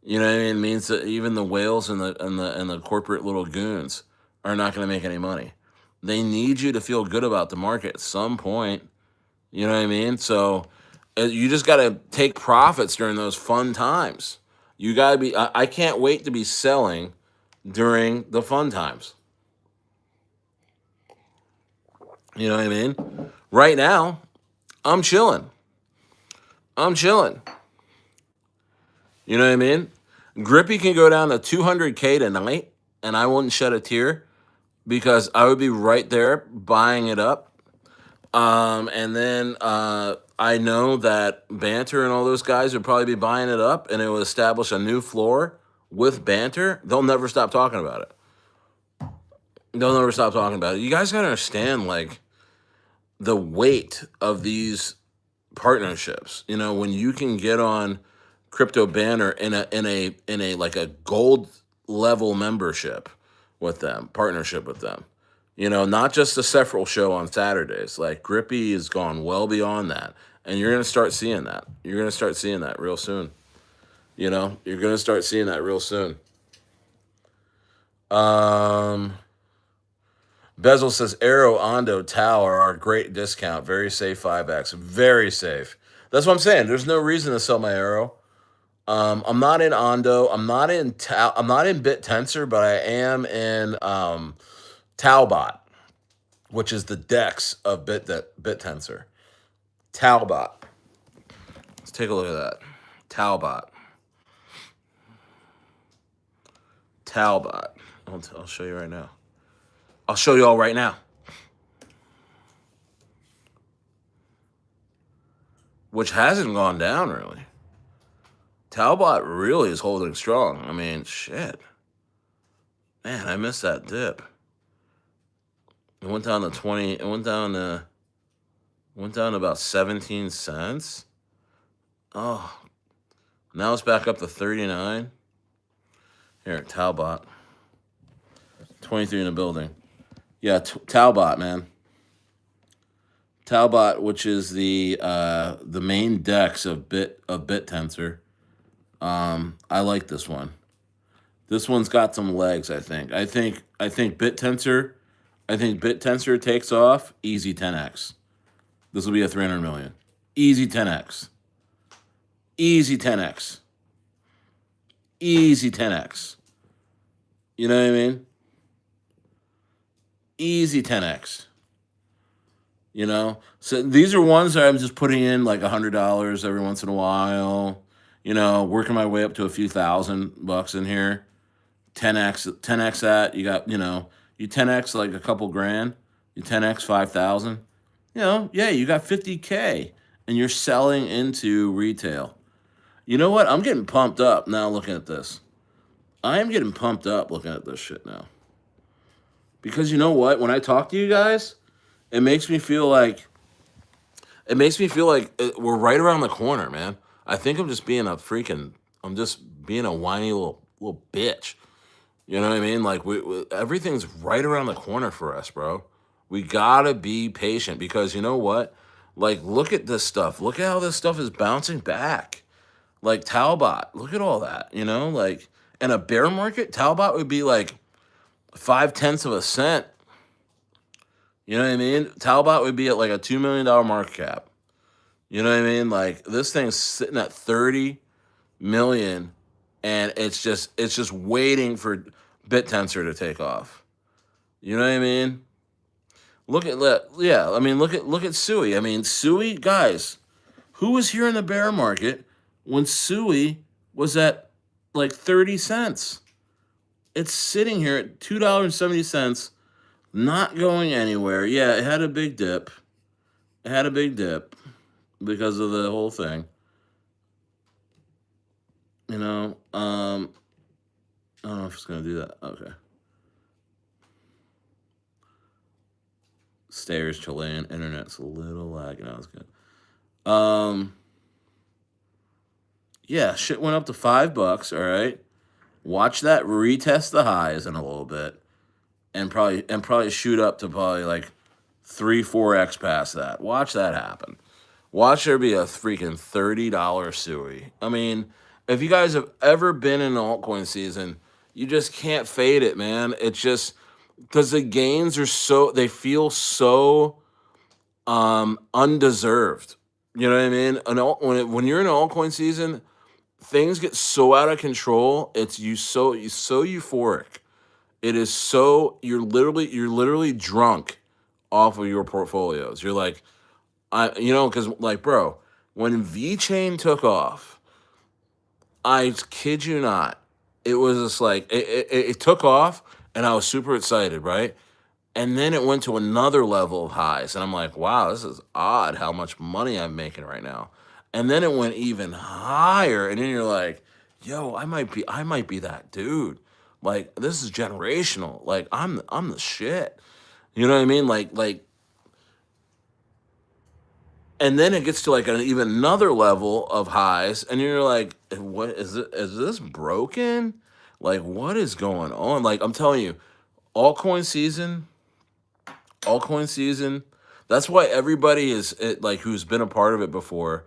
You know what I mean? It means that even the whales and the corporate little goons are not going to make any money. They need you to feel good about the market at some point. You know what I mean? So you just got to take profits during those fun times. You got to be. I can't wait to be selling during the fun times. You know what I mean? Right now, I'm chilling. I'm chilling. You know what I mean? Grippy can go down to 200K tonight, and I wouldn't shed a tear because I would be right there buying it up. And then I know that Banter and all those guys would probably be buying it up, and it would establish a new floor with Banter. They'll never stop talking about it. They'll never stop talking about it. You guys gotta understand, like, the weight of these partnerships. You know, when you can get on Crypto Banner in a like a gold level membership with them, partnership with them. You know, not just a several show on Saturdays. Like, Grippy has gone well beyond that. And you're gonna start seeing that. You're gonna start seeing that real soon. You know, you're gonna start seeing that real soon. Bezel says Arrow, Ondo, Tower are a great discount. Very safe 5x. Very safe. That's what I'm saying. There's no reason to sell my Arrow. I'm not in Ondo. I'm not in BitTensor, but I am in Talbot, which is the DEX of BitTensor. Talbot. Let's take a look at that. Talbot. I'll show you right now. I'll show you all right now. Which hasn't gone down, really. Talbot really is holding strong. I mean, shit. Man, I missed that dip. It went down to 20. It went down to about 17 cents. Oh. Now it's back up to 39. Here, Talbot. 23 in the building. Yeah, Talbot, man. Talbot, which is the main DEX of BitTensor. I like this one. This one's got some legs, I think. I think BitTensor takes off, easy 10x. This will be a 300 million. Easy 10x. Easy 10x. Easy 10x. You know what I mean? Easy 10x. You know? So these are ones that I'm just putting in like $100 every once in a while. You know, working my way up to a few $1,000 in here. 10x that. You got, you know, you 10x like a couple grand. You 10x 5,000. You know, yeah, you got 50K and you're selling into retail. You know what? I'm getting pumped up now looking at this. I am getting pumped up looking at this shit now. Because you know what? When I talk to you guys, it makes me feel like we're right around the corner, man. I think I'm just being a whiny little bitch. You know what I mean? Like, everything's right around the corner for us, bro. We gotta be patient because you know what? Like, look at this stuff. Look at how this stuff is bouncing back. Like Talbot, look at all that. You know, like in a bear market, Talbot would be like 0.5 of a cent. You know what I mean? Talbot would be at like a $2 million market cap. You know what I mean? Like, this thing's sitting at 30 million, and it's just waiting for BitTensor to take off. You know what I mean? Look at Sui. I mean, Sui, guys, who was here in the bear market when Sui was at like 30 cents? It's sitting here at $2.70, not going anywhere. Yeah, it had a big dip. because of the whole thing. You know, I don't know if it's gonna do that. Okay. Stairs, Chilean, internet's a little lag. No, it's good. Um, yeah, shit went up to $5. All right. Watch that retest the highs in a little bit, and probably shoot up to probably like 3-4x past that. Watch that happen. Watch there be a freaking $30 SUI. I mean, if you guys have ever been in altcoin season, you just can't fade it, man. It's just because the gains are they feel so undeserved. You know what I mean? When you're in altcoin season, things get so out of control. It's you so euphoric. It is so you're literally drunk off of your portfolios. You're like, because like, bro, when VeChain took off, I kid you not, it was just like it took off, and I was super excited, right? And then it went to another level of highs, and I'm like, wow, this is odd how much money I'm making right now. And then it went even higher, and then you're like, yo, I might be that dude. Like, this is generational. Like, I'm the shit. You know what I mean? And then it gets to like an even another level of highs, and you're like, what is it? Is this broken? Like, what is going on? Like, I'm telling you, altcoin season, altcoin season. That's why everybody like who's been a part of it before.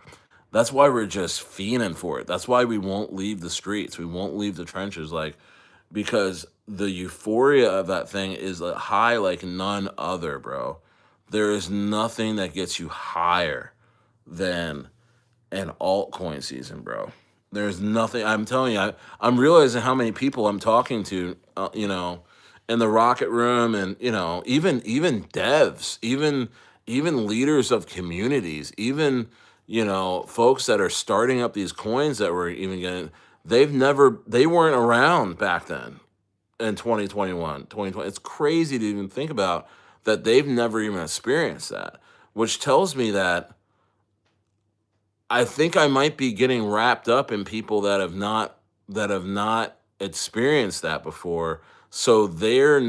That's why we're just fiending for it. That's why we won't leave the streets. We won't leave the trenches. Like, because the euphoria of that thing is a high like none other, bro. There is nothing that gets you higher than an altcoin season, bro. There's nothing. I'm telling you, I'm realizing how many people I'm talking to, in the rocket room, and even devs, even leaders of communities, even folks that are starting up these coins that we're even getting. They weren't around back then in 2021, 2020. It's crazy to even think about that they've never even experienced that, which tells me that I think I might be getting wrapped up in people that have not experienced that before. So they're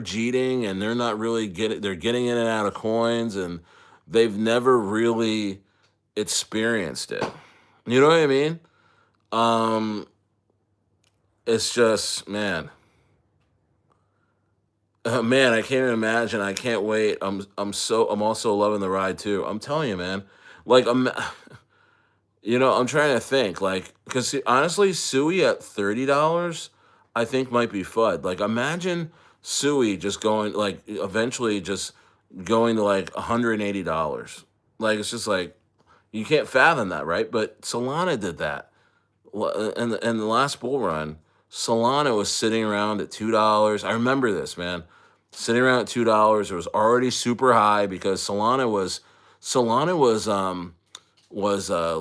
cheating, and they're not really getting in and out of coins, and they've never really experienced it. You know what I mean? Um it's just, man. Man, I can't even imagine. I can't wait. I'm also loving the ride too. I'm telling you, man. Like, I'm trying to think, like, because honestly, Sui at $30, I think might be FUD. Like, imagine Sui just going, like, eventually just going to like $180. Like, it's just like you can't fathom that, right? But Solana did that. In the last bull run. Solana was sitting around at $2. I remember this, man. Sitting around at $2. It was already super high because Solana was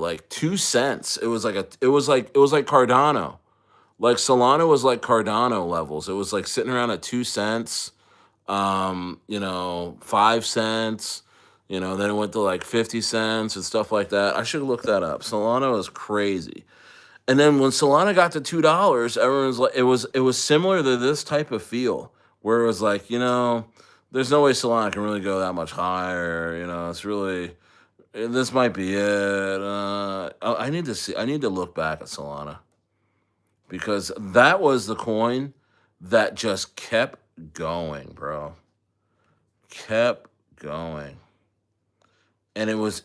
like 2 cents. It was like Cardano. Like, Solana was like Cardano levels. It was like sitting around at 2 cents, 5 cents, then it went to like 50 cents and stuff like that. I should look that up. Solana was crazy. And then when Solana got to $2, everyone's like, it was similar to this type of feel where it was like, there's no way Solana can really go that much higher. It's really, this might be it. I need to see. I need to look back at Solana because that was the coin that just kept going, bro. Kept going, and it was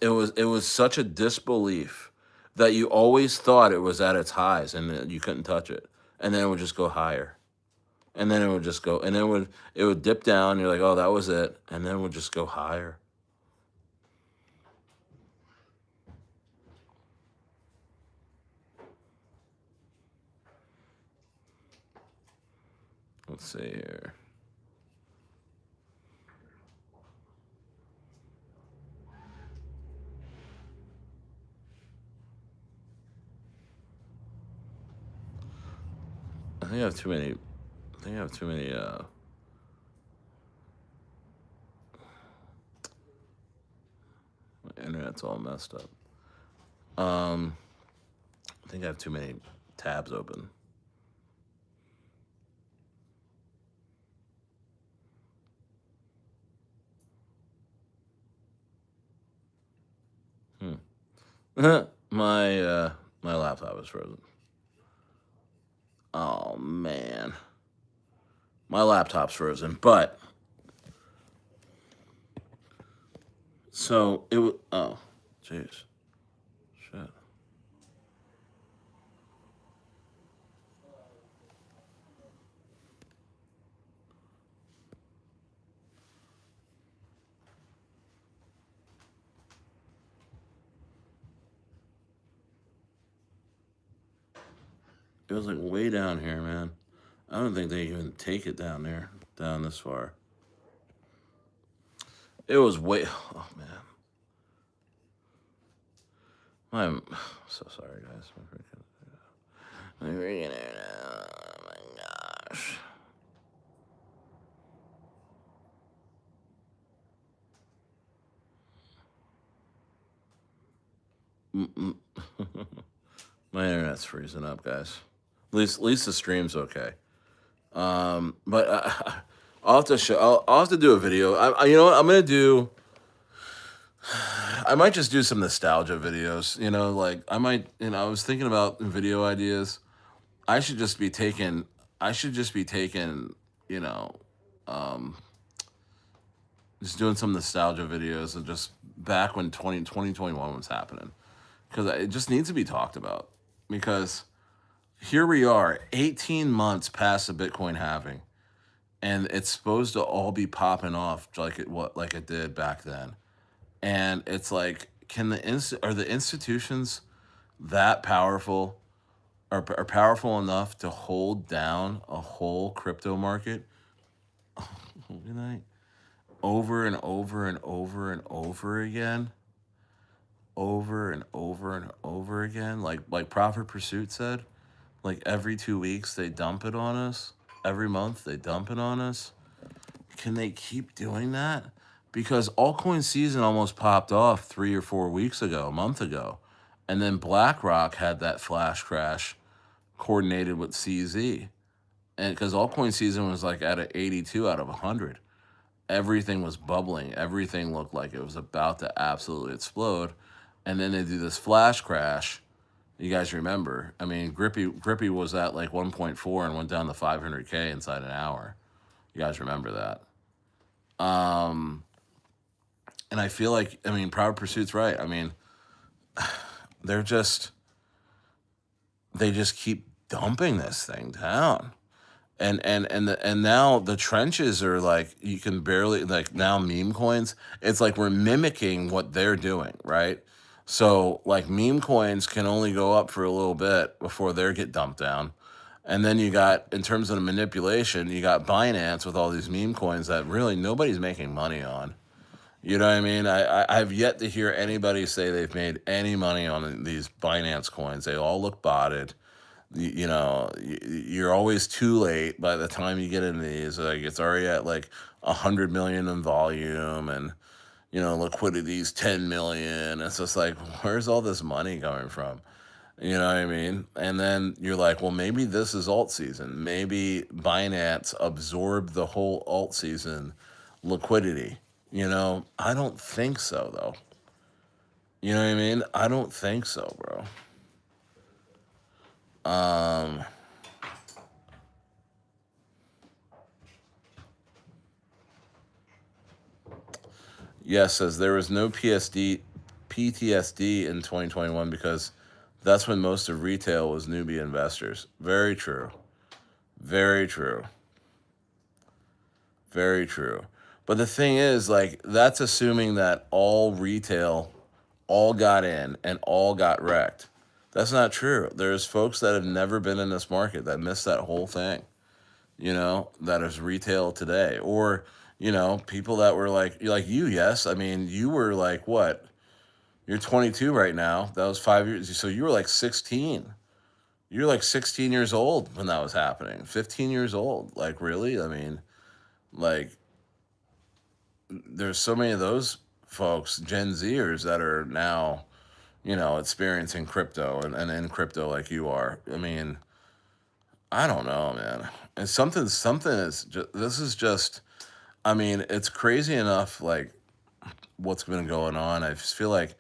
such a disbelief that you always thought it was at its highs and that you couldn't touch it, and then it would just go higher, and then it would just go, and then it would dip down. You're like, oh, that was it, and then it would just go higher. Let's see here. I think I have too many. I think I have too many. My internet's it's all messed up. I think I have too many tabs open. My laptop is frozen. Oh man, my laptop's frozen. But so it was. Oh, jeez, shit. It was like way down here, man. I don't think they even take it down there, down this far. It was way. Oh man, I'm so sorry, guys. My freaking internet. Oh my gosh. My internet's freezing up, guys. At least the stream's okay. But I'll have to show. I'll have to do a video. You know what? I'm gonna do. I might just do some nostalgia videos. You know, like I might. You know, I was thinking about video ideas. I should just be taking. I should just be taking. You know, just doing some nostalgia videos of just back when 2021 was happening, because it just needs to be talked about. Because here we are, 18 months past the Bitcoin halving, and it's supposed to all be popping off like it did back then. And it's like, are the institutions that powerful, are powerful enough to hold down a whole crypto market? Good night. Over and over and over and over again, over and over and over again, like Profit Pursuit said, like every 2 weeks they dump it on us, every month they dump it on us. Can they keep doing that? Because altcoin season almost popped off 3 or 4 weeks ago, a month ago, and then BlackRock had that flash crash coordinated with CZ, and because altcoin season was like at an 82 out of 100. Everything was bubbling. Everything looked like it was about to absolutely explode. And then they do this flash crash. You guys remember? I mean, Grippy was at like 1.4 and went down to 500K inside an hour. You guys remember that? And I feel like, I mean, Proud Pursuit's right. I mean, they just keep dumping this thing down. And now the trenches are like, you can barely, like, now meme coins, it's like we're mimicking what they're doing, right? So like meme coins can only go up for a little bit before they get dumped down. And then you got, in terms of the manipulation, you got Binance with all these meme coins that really nobody's making money on. You know what I mean? I've yet to hear anybody say they've made any money on these Binance coins. They all look botted. You know, you're always too late by the time you get into these. Like, it's already at like 100 million in volume, and you know, liquidity's 10 million. It's just like, where's all this money coming from? You know what I mean? And then you're like, well, maybe this is alt season. Maybe Binance absorbed the whole alt season liquidity. You know, I don't think so, though. You know what I mean? I don't think so, bro. Yes, says there was no PTSD in 2021 because that's when most of retail was newbie investors. Very true. Very true. Very true. But the thing is, like, that's assuming that all retail all got in and all got wrecked. That's not true. There's folks that have never been in this market that missed that whole thing, you know, that is retail today. Or, you know, people that were like you, yes. I mean, you were like, what? You're 22 right now. That was 5 years. So you were like 16. You're like 16 years old when that was happening. 15 years old. Like, really? I mean, like, there's so many of those folks, Gen Zers that are now, experiencing crypto and in crypto like you are. I mean, I don't know, man. And something is just, this is just, I mean, it's crazy enough, like, what's been going on. I just feel like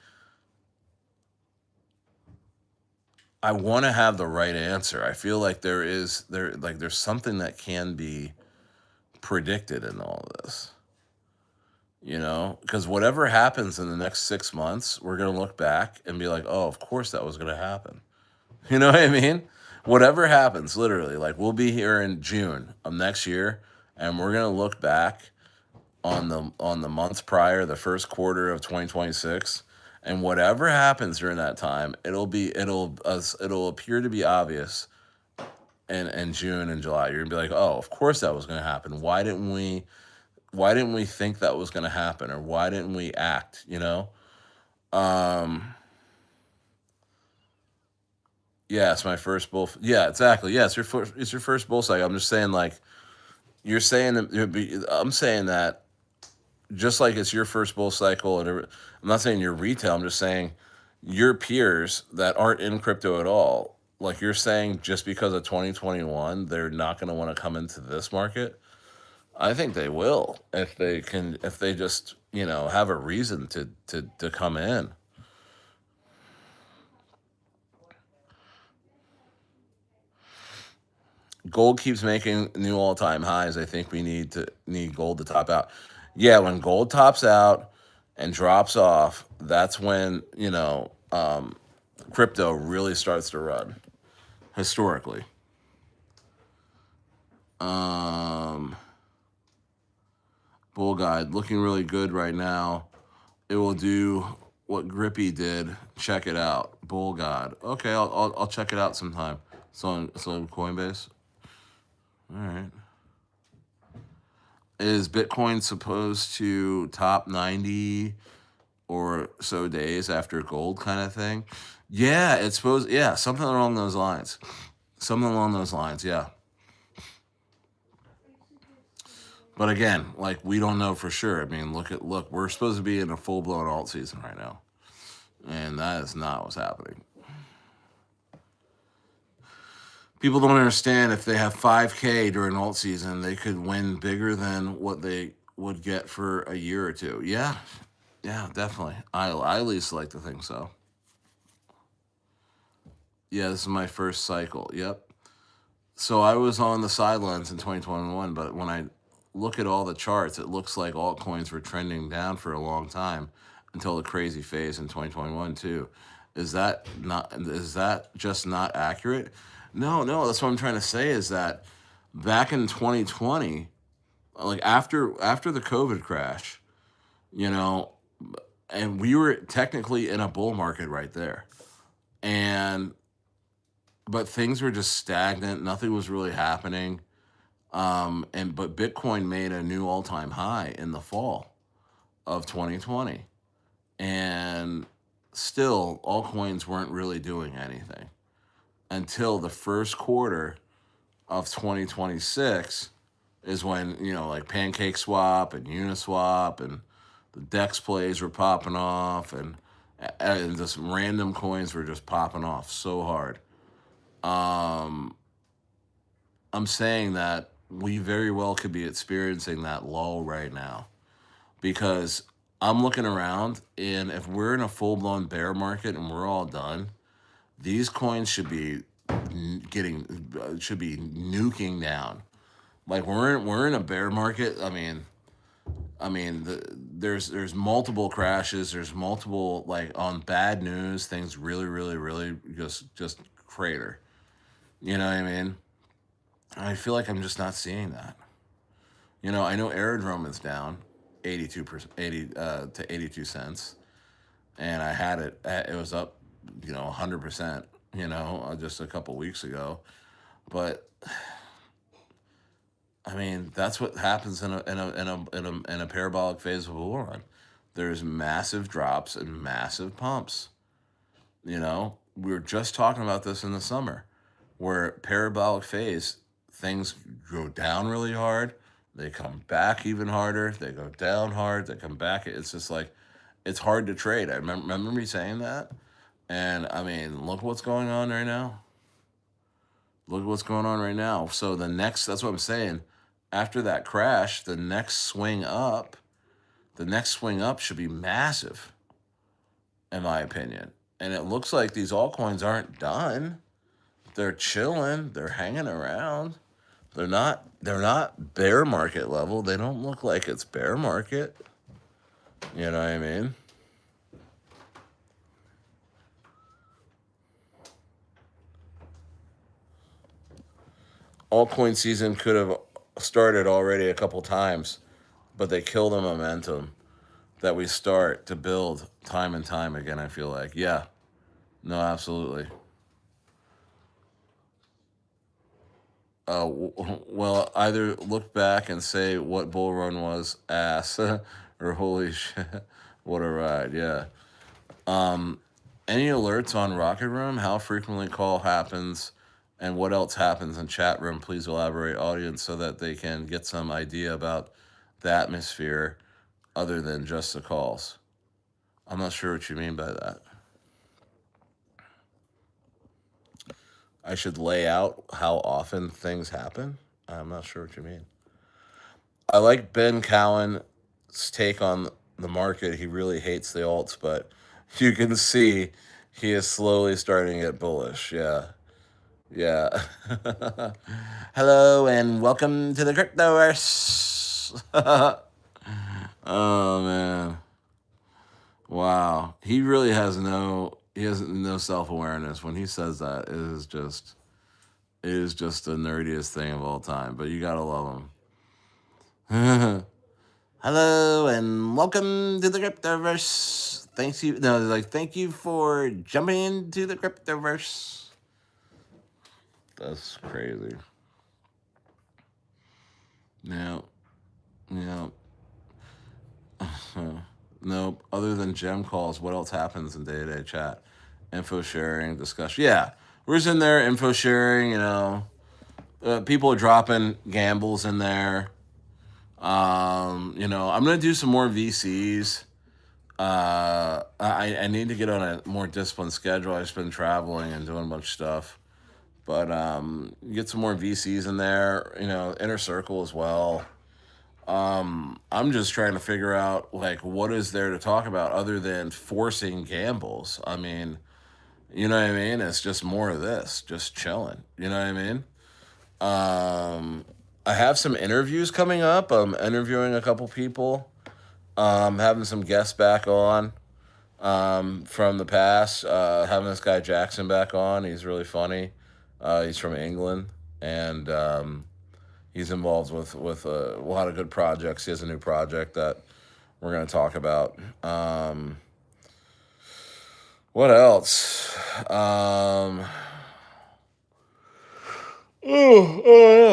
I want to have the right answer. I feel like there's something that can be predicted in all this. Because whatever happens in the next 6 months, we're gonna look back and be like, oh, of course that was gonna happen. You know what I mean? Whatever happens, literally, like we'll be here in June of next year, and we're gonna look back on the months prior, the first quarter of 2026, and whatever happens during that time, it'll appear to be obvious in June and July. You're gonna be like, oh, of course that was gonna happen. Why didn't we think that was gonna happen, or why didn't we act? Um, yeah, it's my first bull. Yeah, exactly. Yeah, it's your first bull cycle. I'm just saying, like, you're saying that I'm saying that just like it's your first bull cycle, and I'm not saying you're retail. I'm just saying your peers that aren't in crypto at all. Like you're saying, just because of 2021, they're not going to want to come into this market. I think they will if they just have a reason to come in. Gold keeps making new all time highs. I think we need gold to top out. Yeah, when gold tops out and drops off, that's when crypto really starts to run historically. Um, Bull guide looking really good right now. It will do what Grippy did. Check it out. Bull god. Okay, I'll check it out sometime. It's on Coinbase. All right. Is Bitcoin supposed to top 90 or so days after gold, kind of thing? Yeah, it's supposed. Yeah, something along those lines. Something along those lines. Yeah. But again, like we don't know for sure. I mean, look. We're supposed to be in a full blown alt season right now, and that is not what's happening. People don't understand, if they have 5K during alt season, they could win bigger than what they would get for a year or two. Yeah, yeah, definitely. I at least like to think so. Yeah, this is my first cycle. Yep. So I was on the sidelines in 2021, but when I look at all the charts, it looks like altcoins were trending down for a long time until the crazy phase in 2021 too. Is that just not accurate? No, no, that's what I'm trying to say, is that back in 2020, like after the COVID crash, you know, and we were technically in a bull market right there. And but things were just stagnant, nothing was really happening. But Bitcoin made a new all-time high in the fall of 2020, and still altcoins weren't really doing anything until the first quarter of 2026 is when like Pancake Swap and Uniswap and the Dex plays were popping off, and just random coins were just popping off so hard. Um, I'm saying that we very well could be experiencing that lull right now, because I'm looking around, and if we're in a full blown bear market and we're all done, these coins should be nuking down. Like we're in a bear market. There's multiple crashes. There's multiple, like, on bad news, things really really really just crater. You know what I mean? I feel like I'm just not seeing that. I know Aerodrome is down 82%, 80 to 82 cents, and I had it. It was up, 100%. Just a couple weeks ago, but I mean that's what happens in a parabolic phase of a bull run. There's massive drops and massive pumps. We were just talking about this in the summer, where parabolic phase, things go down really hard, they come back even harder, they go down hard, they come back. It's just like, it's hard to trade. I remember me saying that. And I mean, look what's going on right now. Look what's going on right now. So that's what I'm saying. After that crash, the next swing up should be massive, in my opinion. And it looks like these altcoins aren't done. They're chilling. They're hanging around. They're not bear market level. They don't look like it's bear market. You know what I mean? Altcoin season could have started already a couple times, but they kill the momentum that we start to build time and time again, I feel like. Yeah. No, absolutely. Well, either look back and say what bull run was ass, or holy shit, what a ride. Yeah. Any alerts on Rocket Room? How frequently call happens, and what else happens in chat room? Please elaborate, audience, so that they can get some idea about the atmosphere other than just the calls. I'm not sure what you mean by that. I should lay out how often things happen? I'm not sure what you mean. I like Ben Cowan's take on the market. He really hates the alts, but you can see he is slowly starting to get bullish. Yeah. Yeah. Hello and welcome to the cryptoverse. Oh man. Wow. He really has no self-awareness when he says that. It is just the nerdiest thing of all time, but you got to love him. Hello and welcome to the cryptoverse. Thank you for jumping into the cryptoverse. That's crazy. Now, nope. Other than gem calls, what else happens in day-to-day chat? Info sharing, discussion. Yeah, we're just in there, info sharing. People are dropping gambles in there. I'm gonna do some more VCs. I need to get on a more disciplined schedule. I've just been traveling and doing a bunch of stuff. But get some more VCs in there, inner circle as well. I'm just trying to figure out what is there to talk about other than forcing gambles. I mean, you know what I mean? It's just more of this, just chilling. You know what I mean? I have some interviews coming up. I'm interviewing a couple people. Having some guests back on from the past. Having this guy Jackson back on. He's really funny. He's from England, and he's involved with a lot of good projects. He has a new project that we're going to talk about. What else?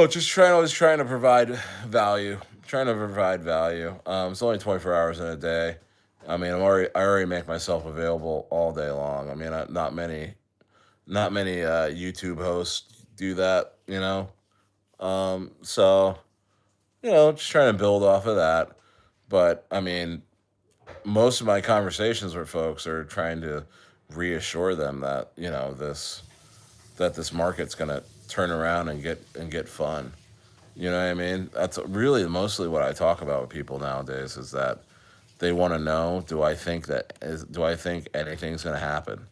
Just always trying to provide value. It's only 24 hours in a day. I mean, I already make myself available all day long. I mean, not many YouTube hosts do that. So just trying to build off of that. But I mean, most of my conversations with folks are trying to reassure them that this market's gonna turn around and get fun. You know what I mean? That's really mostly what I talk about with people nowadays, is that they want to know, do I think anything's going to happen,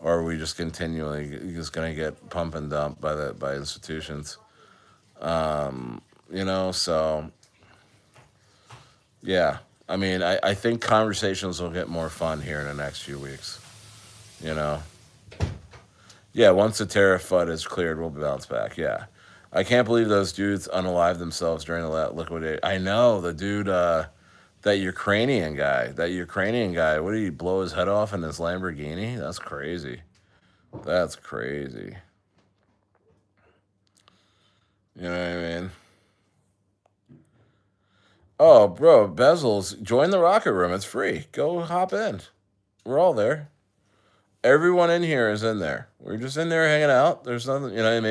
or are we just continually just going to get pump and dump by institutions? So yeah. I mean, I think conversations will get more fun here in the next few weeks. Yeah, once the tariff FUD is cleared, we'll bounce back. Yeah. I can't believe those dudes unalived themselves during the liquidation. I know, the dude, that Ukrainian guy. What did he blow his head off in his Lamborghini? That's crazy. You know what I mean? Oh, bro, bezels. Join the Rocket Room. It's free. Go hop in. We're all there. Everyone in here is in there. We're just in there hanging out. There's nothing, you know what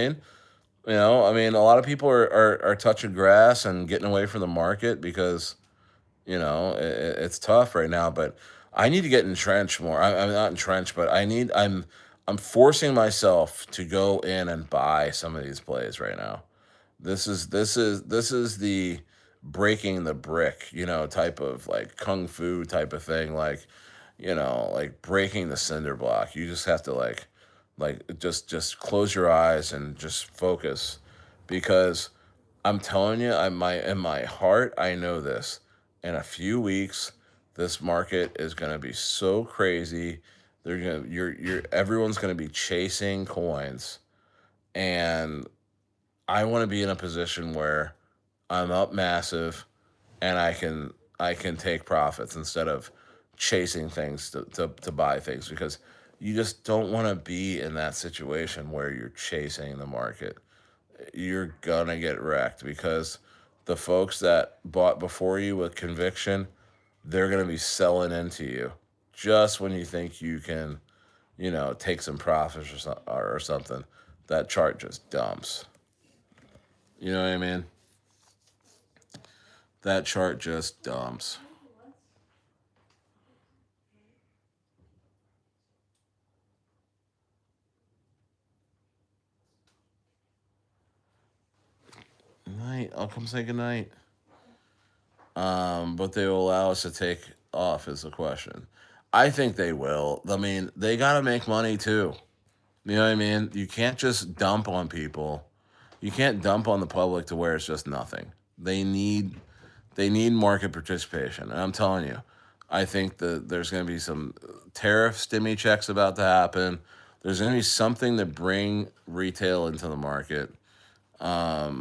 I mean? A lot of people are touching grass and getting away from the market because, It's tough right now, but I need to get entrenched more. I'm not entrenched, but I'm forcing myself to go in and buy some of these plays right now. This is the breaking the brick, type of like kung fu type of thing, like like breaking the cinder block. You just have to just close your eyes and just focus, because I'm telling you, in my heart, I know this. In a few weeks, this market is gonna be so crazy. You're everyone's gonna be chasing coins, and I want to be in a position where I'm up massive and I can take profits instead of chasing things to buy things, because you just don't want to be in that situation where you're chasing the market. You're gonna get wrecked, because the folks that bought before you with conviction, they're gonna be selling into you just when you think you can, take some profits or something. That chart just dumps. You know what I mean? That chart just dumps. Night. I'll come say goodnight. But they will allow us to take off is the question. I think they will. I mean, they gotta make money too. You know what I mean? You can't just dump on people. You can't dump on the public to where it's just nothing. They need market participation. And I'm telling you, I think that there's going to be some tariff stimmy checks about to happen. There's going to be something to bring retail into the market. I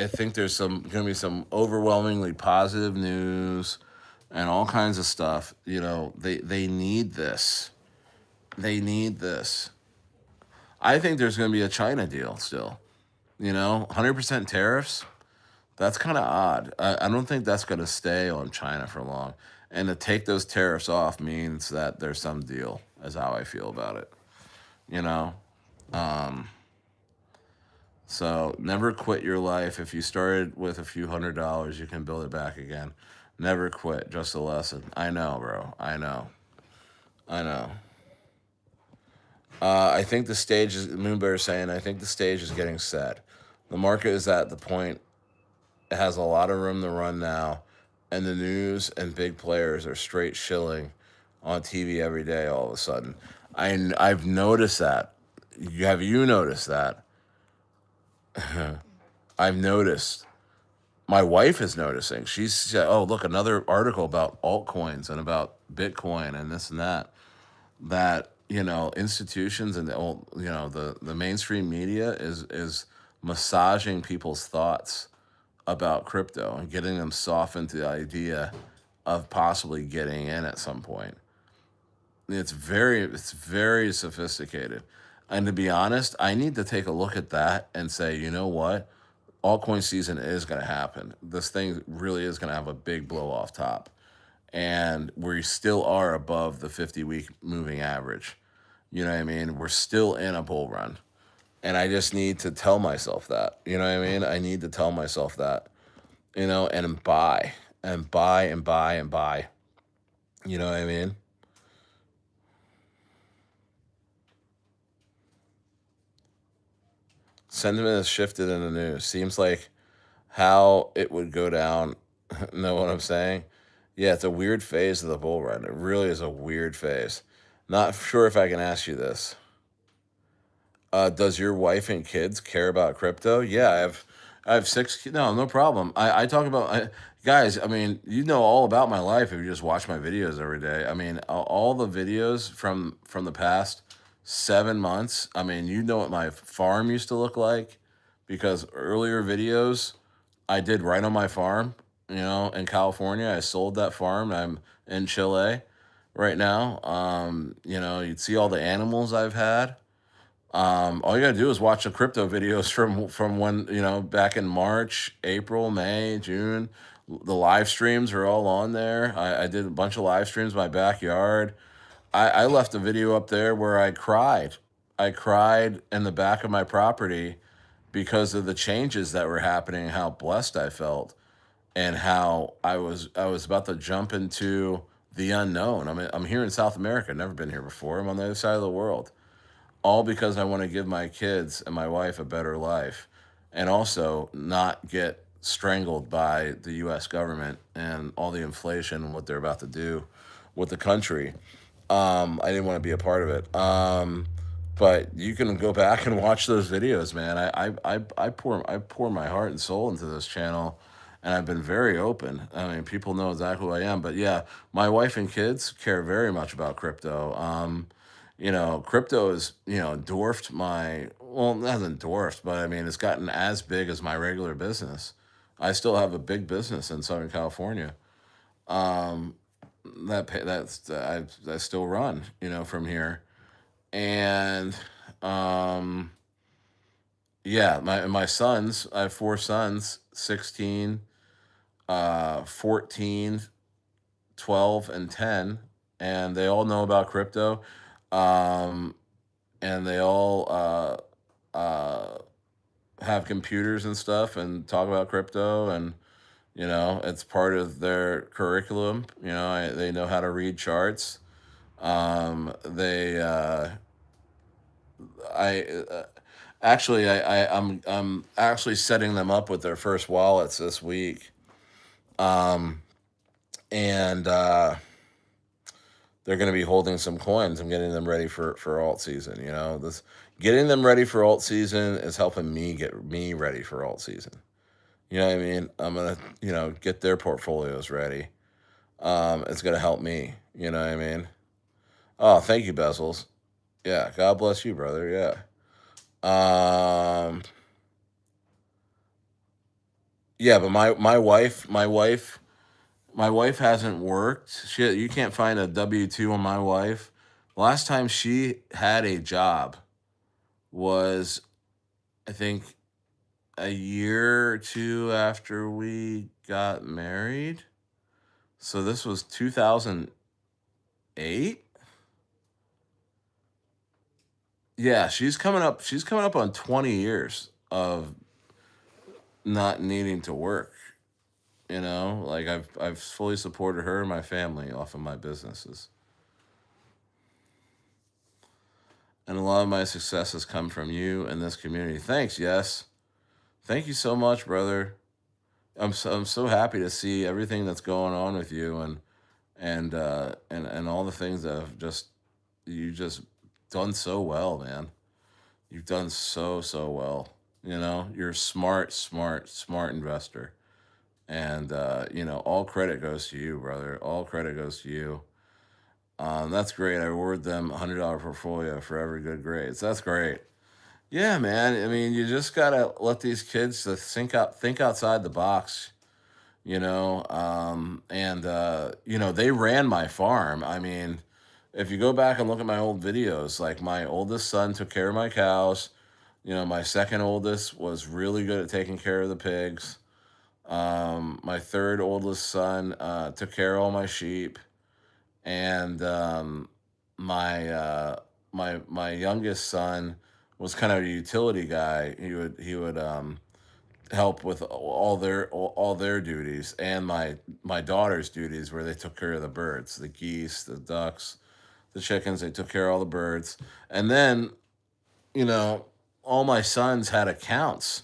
think there's going to be some overwhelmingly positive news and all kinds of stuff. They need this. They need this. I think there's going to be a China deal still. 100% tariffs. That's kind of odd. I don't think that's going to stay on China for long. And to take those tariffs off means that there's some deal, is how I feel about it. You know? So never quit your life. If you started with a few $100s, you can build it back again. Never quit. Just a lesson. I know, bro. I know. I know. I think the stage is, Moonbear is saying, I think the stage is getting set. The market is at the point, it has a lot of room to run now, and the news and big players are straight shilling on TV every day all of a sudden. I've noticed that. Have you noticed that? I've noticed. My wife is noticing. She's said, "Oh, look, another article about altcoins and about Bitcoin and this and that." That institutions and the mainstream media is massaging people's thoughts about crypto and getting them softened to the idea of possibly getting in at some point. It's very sophisticated. And to be honest, I need to take a look at that and say, you know what? Altcoin season is going to happen. This thing really is going to have a big blow off top. And we still are above the 50-week moving average. You know what I mean? We're still in a bull run. And I just need to tell myself that. You know what I mean? I need to tell myself that, and buy and buy and buy and buy. You know what I mean? Sentiment has shifted in the news. Seems like how it would go down. Know what I'm saying? Yeah, it's a weird phase of the bull run. It really is a weird phase. Not sure if I can ask you this. Does your wife and kids care about crypto? Yeah, I have six. No, no problem. I talk about guys. I mean, you know all about my life if you just watch my videos every day. I mean, all the videos from the past 7 months. I mean, you know what my farm used to look like, because earlier videos I did right on my farm. In California, I sold that farm. I'm in Chile right now. You'd see all the animals I've had. All you gotta do is watch the crypto videos from when back in March, April, May, June. The live streams are all on there. I did a bunch of live streams in my backyard. I left a video up there where I cried. I cried in the back of my property because of the changes that were happening and how blessed I felt. and how I was about to jump into the unknown. I'm here in South America, never been here before. I'm on the other side of the world, all because I want to give my kids and my wife a better life, and also not get strangled by the U.S. government and all the inflation and what they're about to do with the country. I didn't want to be a part of it. But you can go back and watch those videos, man. I pour my heart and soul into this channel, and I've been very open. I mean, people know exactly who I am. But yeah, my wife and kids care very much about crypto. Crypto is, dwarfed my, well, it hasn't dwarfed, but I mean, it's gotten as big as my regular business. I still have a big business in Southern California. Um, I still run, from here. And um, yeah, my sons, I have four sons, 16, 14, 12, and 10, and they all know about crypto. Um, and they all have computers and stuff and talk about crypto, and it's part of their curriculum. They know how to read charts. They I actually I'm actually setting them up with their first wallets this week. um and They're going to be holding some coins. I'm getting them ready for alt season. This Getting them ready for alt season is helping me get me ready for alt season. You know what I mean? I'm gonna, get their portfolios ready. It's gonna help me. You know what I mean? Oh, thank you, Bezels. Yeah, God bless you, brother. Yeah. Um, yeah, but my wife hasn't worked. You can't find a W-2 on my wife. Last time she had a job was, I think, a year or two after we got married. So this was 2008. Yeah, she's coming up on 20 years of not needing to work. Like I've fully supported her and my family off of my businesses. And a lot of my success has come from you and this community. Thanks, yes. Thank you so much, brother. I'm so happy to see everything that's going on with you, and all the things that you just done so well, man. You've done so well. You're a smart investor. And all credit goes to you, brother. All credit goes to you. That's great. I award them $100 portfolio for every good grades. That's great. Yeah, man. I mean, you just gotta let these kids to think outside the box. And they ran my farm. I mean, if you go back and look at my old videos, like my oldest son took care of my cows. My second oldest was really good at taking care of the pigs. My third oldest son took care of all my sheep, and my youngest son was kind of a utility guy. He would help with all their duties, and my daughter's duties, where they took care of the birds, the geese, the ducks, the chickens. They took care of all the birds, and then you know all my sons had accounts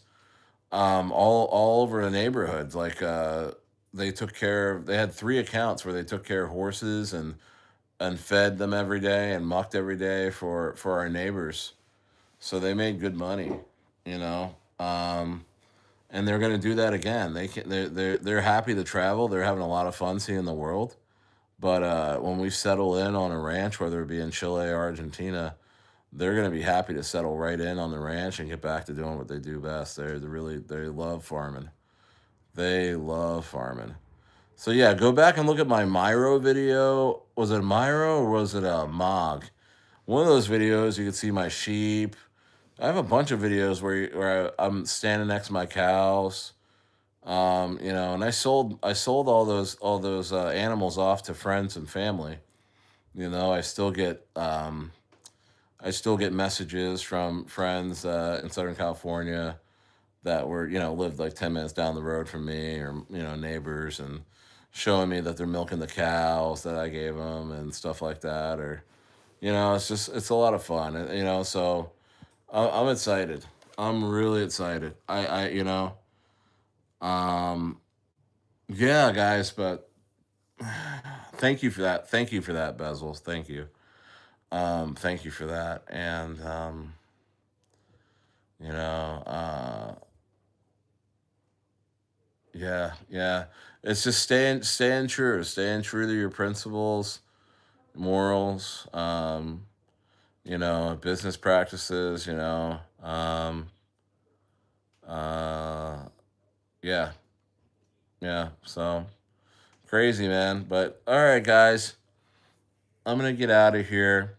all over the neighborhood. Like they had three accounts where they took care of horses and fed them every day and mucked every day for our neighbors. So they made good money, you know. And they're going to do that again. They're happy to travel. They're having a lot of fun seeing the world. But when we settle in on a ranch, whether it be in Chile or Argentina, they're going to be happy to settle right in on the ranch and get back to doing what they do best. They love farming. They love farming. So yeah, go back and look at my Myro video. Was it Myro or was it a Mog? One of those videos, you can see my sheep. I have a bunch of videos where I'm standing next to my cows. And I sold all those animals off to friends and family. I still get messages from friends in Southern California, that were, lived like 10 minutes down the road from me, or, neighbors, and showing me that they're milking the cows that I gave them and stuff like that. Or, it's a lot of fun, so I'm excited. I'm really excited. Um, yeah, guys, but thank you for that. Thank you for that, Bezels. Thank you. Thank you for that. And, you know, uh, yeah, yeah. It's just staying true to your principles, morals, business practices, uh, yeah, yeah. So crazy, man. But all right, guys, I'm gonna get out of here.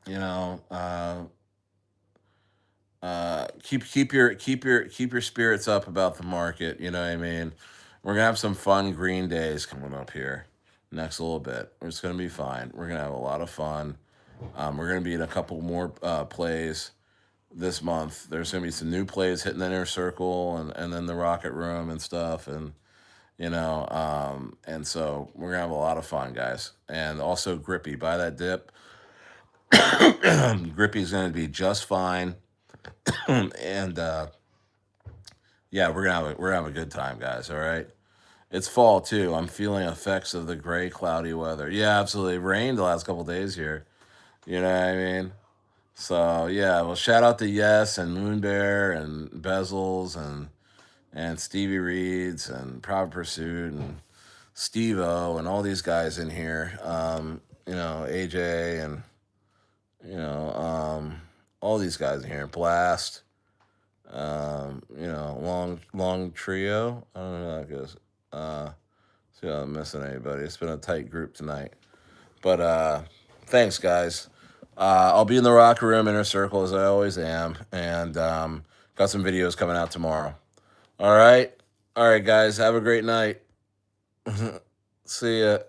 You know, keep your spirits up about the market. You know what I mean? We're gonna have some fun green days coming up here next little bit. It's gonna be fine. We're gonna have a lot of fun. We're gonna be in a couple more plays this month. There's gonna be some new plays hitting the inner circle, and then the Rocket Room and stuff, and so we're gonna have a lot of fun, guys. And also Grippy, buy that dip. Grippy's gonna be just fine. And yeah, we're gonna have a good time, guys. All right. It's fall too. I'm feeling effects of the gray, cloudy weather. Yeah, absolutely. It rained the last couple days here. You know what I mean? So yeah, well, shout out to Yes and Moon Bear and Bezels and Stevie Reeds and Proud Pursuit and Steve O and all these guys in here. AJ and all these guys in here. Blast. Long trio. I don't know how that goes. See if I'm missing anybody. It's been a tight group tonight. But thanks, guys. I'll be in the Rocker Room Inner Circle as I always am, and got some videos coming out tomorrow. All right, guys. Have a great night. See ya.